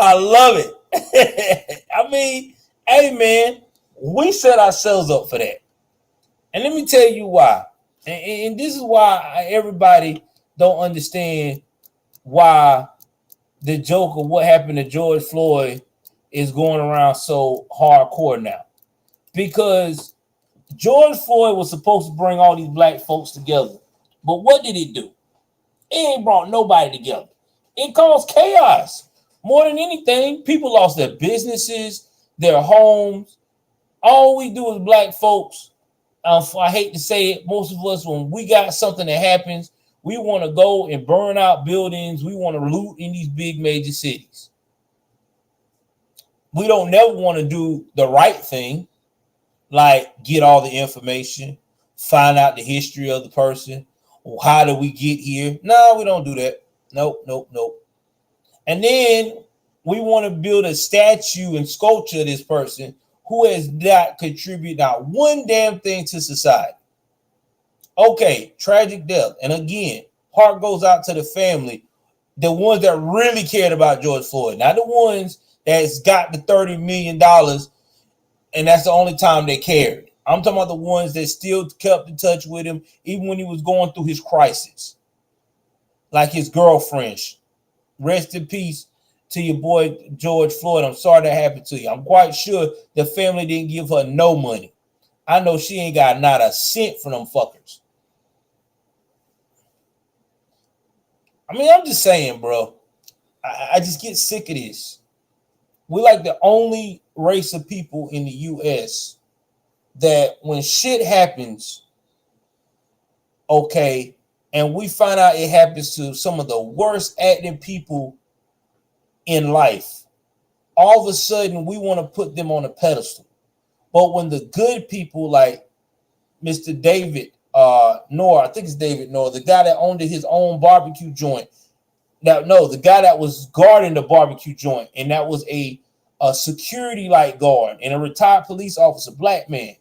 I love it. I mean, hey man, we set ourselves up for that. And let me tell you why. And this is why everybody don't understand why the joke of what happened to George Floyd is going around so hardcore now. Because George Floyd was supposed to bring all these black folks together. But what did it do? It ain't brought nobody together. It caused chaos. More than anything, people lost their businesses, their homes. All we do as black folks, I hate to say it, most of us, when we got something that happens, we want to go and burn out buildings. We want to loot in these big major cities. We don't never want to do the right thing, like get all the information, find out the history of the person. How do we get here? No, we don't do that. Nope. And then we want to build a statue and sculpture of this person who has not contributed not one damn thing to society. Okay, tragic death. And again, heart goes out to the family, the ones that really cared about George Floyd, not the ones that's got the $30 million and that's the only time they cared. I'm talking about the ones that still kept in touch with him even when he was going through his crisis. Like his girlfriend. Rest in peace to your boy George Floyd. I'm sorry that happened to you. I'm quite sure the family didn't give her no money. I know she ain't got not a cent from them fuckers. I mean, I'm just saying, bro. I just get sick of this. We're like the only race of people in the U.S. that when shit happens, okay, and we find out it happens to some of the worst acting people in life, all of a sudden we want to put them on a pedestal. But when the good people like Mr. David Noor, I think it's David Noor, the guy that owned his own barbecue joint, the guy that was guarding the barbecue joint, and that was a security light guard and a retired police officer, black man,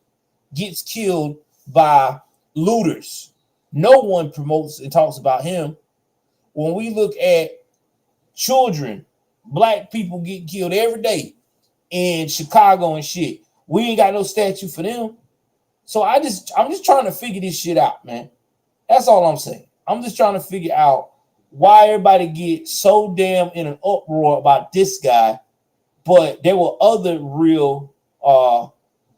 gets killed by looters. No one promotes and talks about him. When we look at children, black people get killed every day in Chicago and shit. We ain't got no statue for them. So I'm just trying to figure this shit out, man. That's all I'm saying. I'm just trying to figure out why everybody gets so damn in an uproar about this guy, but there were other real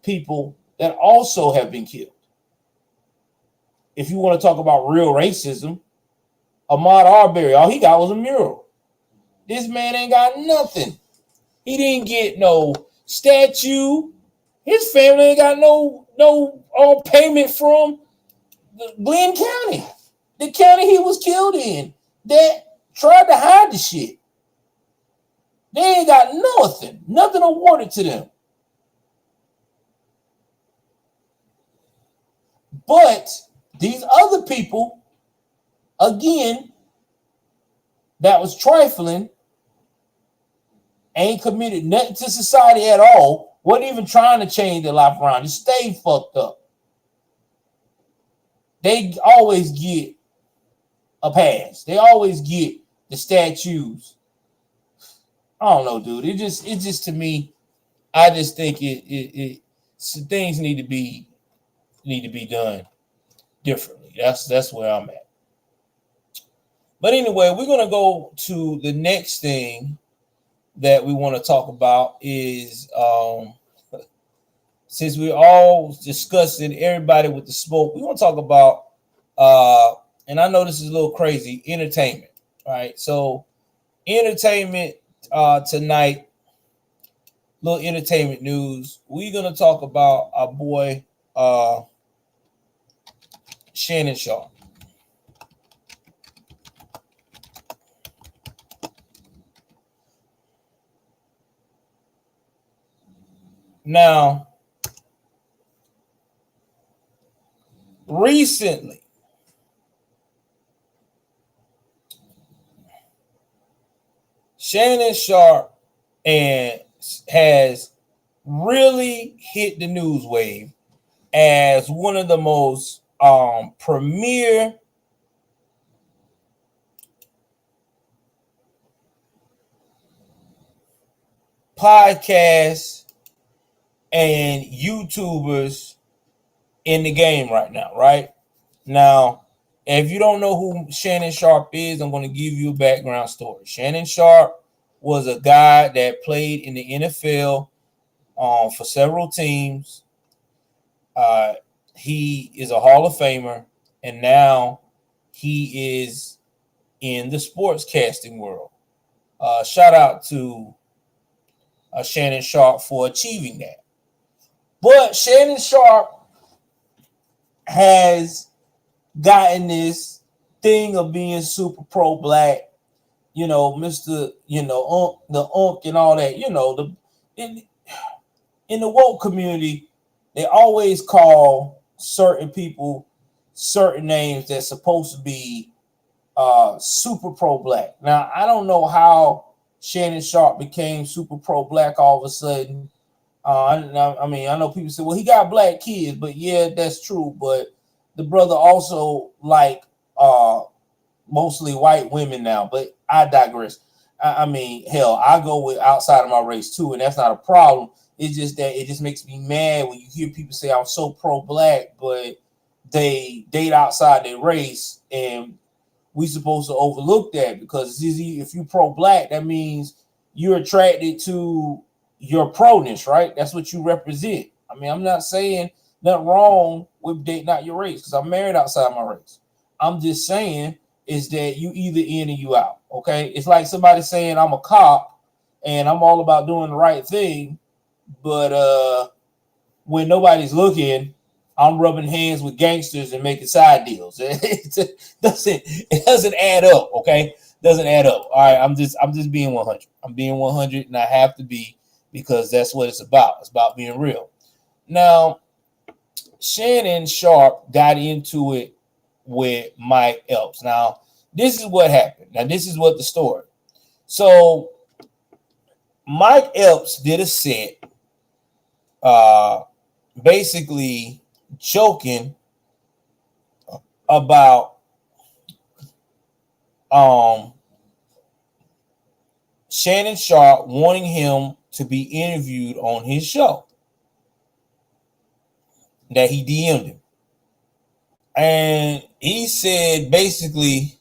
people that also have been killed. If you want to talk about real racism, Ahmaud Arbery, all he got was a mural. This man ain't got nothing. He didn't get no statue. His family ain't got no payment from Glenn County, the county he was killed in, that tried to hide the shit. They ain't got nothing awarded to them. But these other people, again, that was trifling, ain't committed nothing to society at all, wasn't even trying to change their life around, just stayed fucked up. They always get a pass. They always get the statues. I don't know, dude. It just to me, I just think things need to be done differently. That's where I'm at. But anyway, we're gonna go to the next thing that we want to talk about is since we're all discussing everybody with the smoke, we want to talk about and I know this is a little crazy, entertainment. All right, so entertainment tonight, little entertainment news. We're gonna talk about our boy Shannon Sharpe. Now, recently, Shannon Sharp has really hit the news wave as one of the most premier podcasts and YouTubers in the game right now, right? Now, if you don't know who Shannon Sharp is, I'm going to give you a background story. Shannon Sharp was a guy that played in the NFL for several teams. He is a Hall of Famer, and now he is in the sportscasting world. Shout out to Shannon Sharp for achieving that. But Shannon Sharp has gotten this thing of being super pro-black, you know, Mr. You know, the unk and all that. You know, in the woke community, they always call certain people certain names that's supposed to be super pro-black. Now, I don't know how Shannon Sharp became super pro-black all of a sudden. I mean, I know people say, well, he got black kids, but yeah, that's true. But the brother also like mostly white women now, but I digress. I mean, hell, I go with outside of my race too, and that's not a problem. It's just that it just makes me mad when you hear people say I'm so pro-black, but they date outside their race, and we supposed to overlook that because it's easy. If you pro-black, that means you're attracted to your proness, right? That's what you represent. I mean, I'm not saying nothing wrong with dating out your race because I'm married outside my race. I'm just saying is that you either in or you out. Okay, it's like somebody saying I'm a cop and I'm all about doing the right thing, but when nobody's looking, I'm rubbing hands with gangsters and making side deals. It doesn't add up. Okay, doesn't add up. All right, I'm just being 100. I'm being 100, and I have to be because that's what it's about. It's about being real. Now, Shannon Sharp got into it with Mike Epps. Now, this is what happened. Now, this is what the story. So, Mike Epps did a set, basically joking about Shannon Sharp wanting him to be interviewed on his show that he DM'd him. And he said basically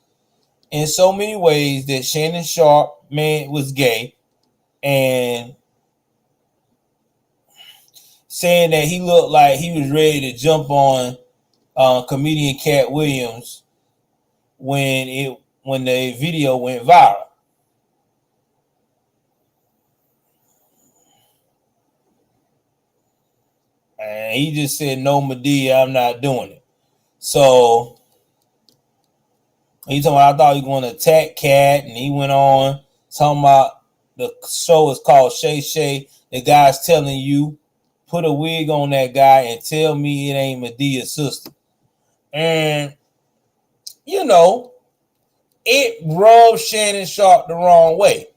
in so many ways that Shannon Sharp, man, was gay, and saying that he looked like he was ready to jump on comedian Cat Williams when the video went viral. And he just said, no, Madea, I'm not doing it. So he told me I thought he was going to attack Cat, and he went on talking about the show is called Shay Shay. The guy's telling you, put a wig on that guy and tell me it ain't Medea's sister. And, you know, it rubbed Shannon Sharp the wrong way.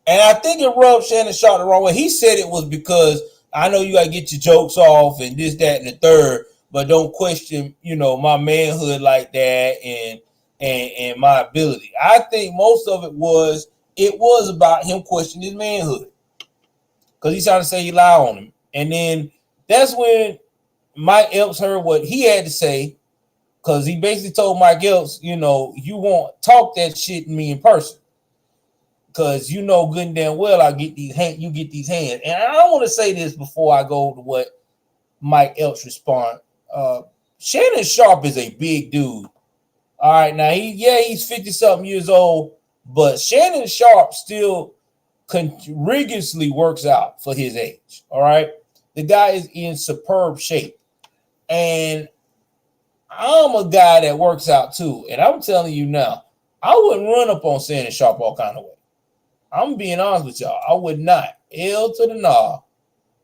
And I think it rubbed Shannon Sharp the wrong way. He said it was because I know you got to get your jokes off and this, that, and the third, but don't question, you know, my manhood like that and my ability. I think most of it was about him questioning his manhood because he's trying to say he lied on him. And then that's when Mike Epps heard what he had to say, because he basically told Mike Epps, you know, you won't talk that shit to me in person, because you know good and damn well you get these hands. And I don't want to say this before I go to what Mike Epps respond. Shannon Sharp is a big dude. All right, now he's 50-something years old, but Shannon Sharp still rigorously works out for his age. All right, the guy is in superb shape, and I'm a guy that works out too. And I'm telling you now, I wouldn't run up on Shannon Sharp all kind of way. I'm being honest with y'all. I would not. L to the nah.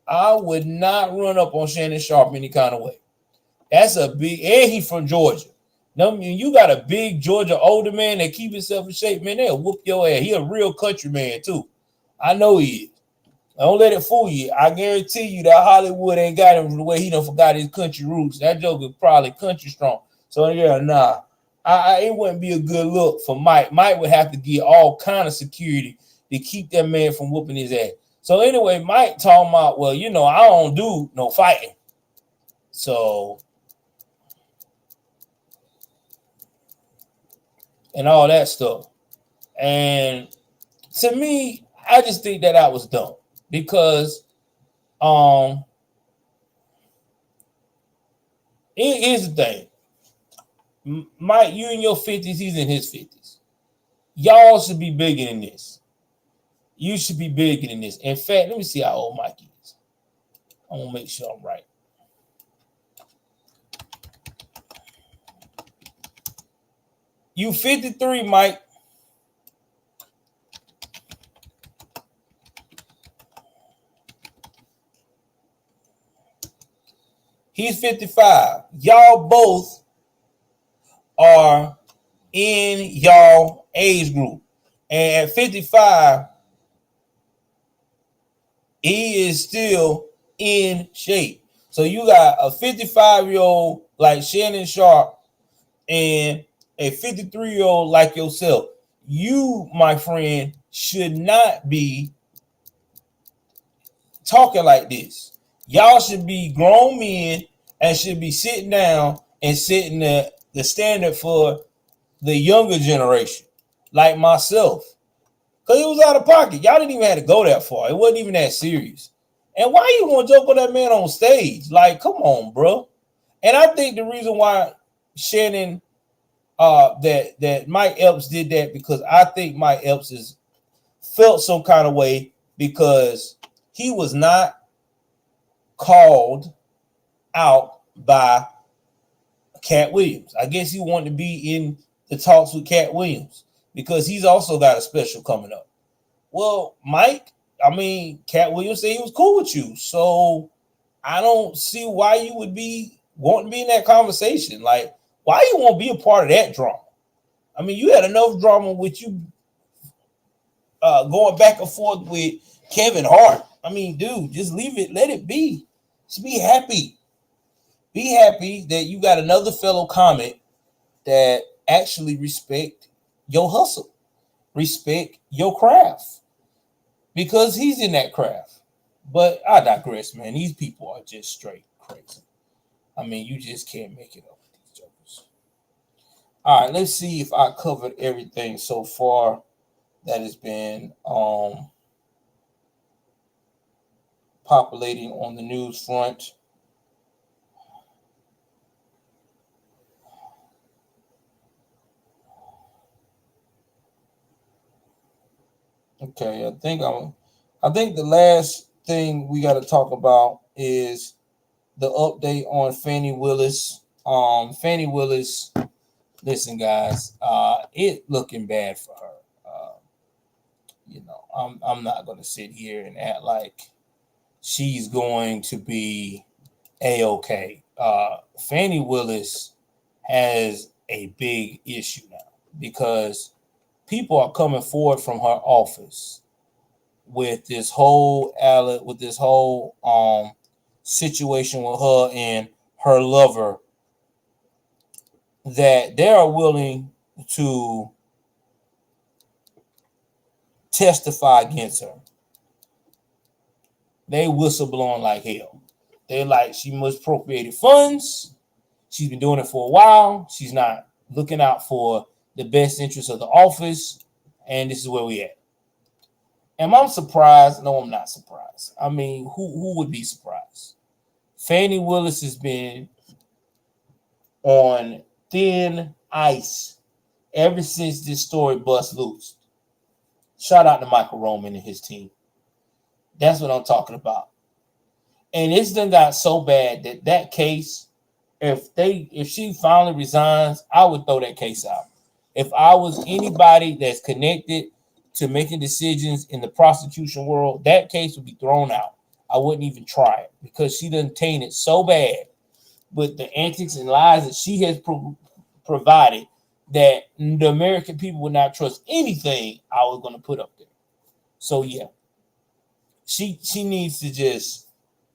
I would not run up on Shannon Sharp any kind of way. That's a big, and he from Georgia. No, you got a big Georgia older man that keep himself in shape, man. They'll whoop your ass. He a real country man too. I know he is. Don't let it fool you. I guarantee you that Hollywood ain't got him the way he done forgot his country roots. That joke is probably country strong. So yeah, nah. It wouldn't be a good look for Mike. Mike would have to get all kind of security to keep that man from whooping his ass. So anyway, Mike talking about, well, you know, I don't do no fighting. So, and all that stuff. And to me, I just think that was dumb because it is the thing. Mike, you in your 50s, he's in his 50s. Y'all should be bigger than this. You should be bigger than this. In fact, let me see how old Mike is. I want to make sure I'm right. You 53, Mike. He's 55. Y'all both are in y'all age group. And at 55, he is still in shape. So you got a 55-year-old like Shannon Sharp and a 53-year-old like yourself. You, my friend, should not be talking like this. Y'all should be grown men and should be sitting down and setting the standard for the younger generation, like myself. Because it was out of pocket. Y'all didn't even have to go that far. It wasn't even that serious. And why you want to jump on that man on stage? Like, come on, bro. And I think the reason why Shannon, that Mike Epps did that, because I think Mike Epps has felt some kind of way because he was not called out by Cat Williams. I guess he wanted to be in the talks with Cat Williams because he's also got a special coming up. Well, Mike, I mean, Cat Williams said he was cool with you. So I don't see why you would be wanting to be in that conversation. Like, why you want to be a part of that drama? I mean, you had enough drama with you going back and forth with Kevin Hart. I mean, dude, just leave it. Let it be. Just be happy. Be happy that you got another fellow comic that actually respect your hustle, respect your craft, because he's in that craft. But I digress, man. These people are just straight crazy. I mean, you just can't make it up with these jokers. All right, let's see if I covered everything so far that has been populating on the news front. Okay, I think the last thing we got to talk about is the update on Fannie Willis. Fannie Willis, listen, guys, it looking bad for her. I'm not going to sit here and act like she's going to be A-okay. Fannie Willis has a big issue now because people are coming forward from her office with this whole situation with her and her lover, that they are willing to testify against her. They whistleblowing like hell. They're like, she misappropriated funds. She's been doing it for a while. She's not looking out for the best interest of the office. And this is where we at. Am I surprised? No, I'm not surprised. I mean, who would be surprised? Fannie Willis has been on thin ice ever since this story bust loose. Shout out to Michael Roman and his team. That's what I'm talking about. And it's done got so bad that case, if she finally resigns, I would throw that case out. If I was anybody that's connected to making decisions in the prosecution world, that case would be thrown out. I wouldn't even try it because she done tainted so bad with the antics and lies that she has provided that the American people would not trust anything I was going to put up there. So yeah, she needs to just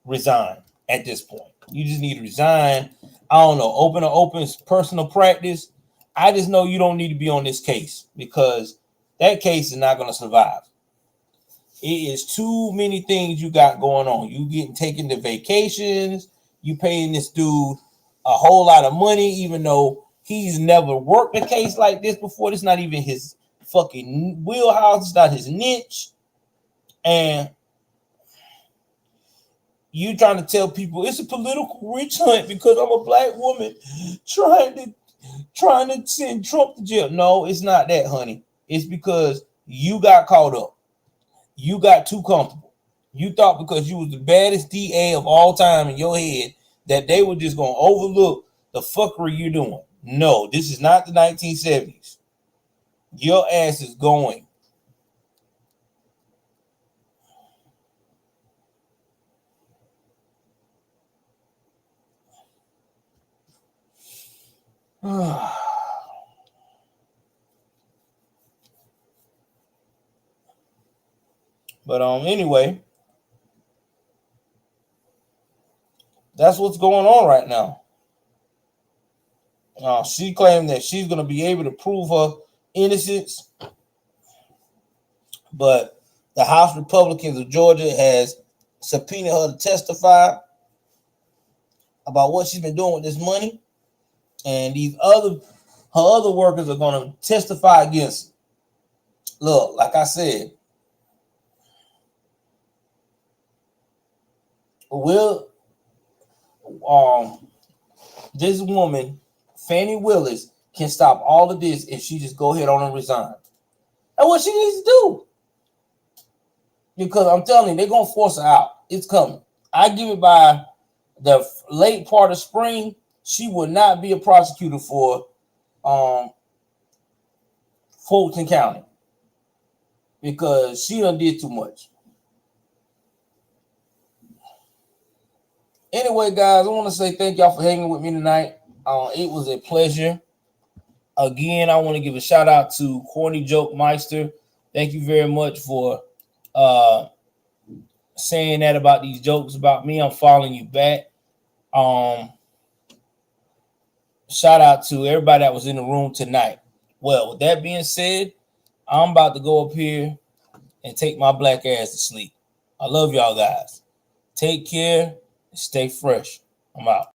resign at this point. You just need to resign. I don't know, open personal practice. I just know you don't need to be on this case because that case is not going to survive. It is too many things you got going on. You getting taken to vacations. You paying this dude a whole lot of money, even though he's never worked a case like this before. It's not even his fucking wheelhouse. It's not his niche. And you trying to tell people it's a political witch hunt because I'm a black woman trying to send Trump to jail. No, it's not that, honey. It's because you got caught up. You got too comfortable. You thought because you was the baddest DA of all time in your head that they were just going to overlook the fuckery you're doing. No, this is not the 1970s. Your ass is going. But anyway, that's what's going on right now. She claimed that she's going to be able to prove her innocence, but the House Republicans of Georgia has subpoenaed her to testify about what she's been doing with this money, and her other workers are going to testify against her. Look, like I said, this woman, Fannie Willis, can stop all of this if she just go ahead on and resign. That's what she needs to do. Because I'm telling you, they're going to force her out. It's coming. I give it by the late part of spring, she will not be a prosecutor for Fulton County because she done did too much. Anyway, guys, I want to say thank y'all for hanging with me tonight. It was a pleasure. Again, I want to give a shout out to Corny Joke Meister. Thank you very much for saying that about these jokes about me. I'm following you back. Shout out to everybody that was in the room tonight. Well, with that being said, I'm about to go up here and take my black ass to sleep. I love y'all guys. Take care and stay fresh. I'm out.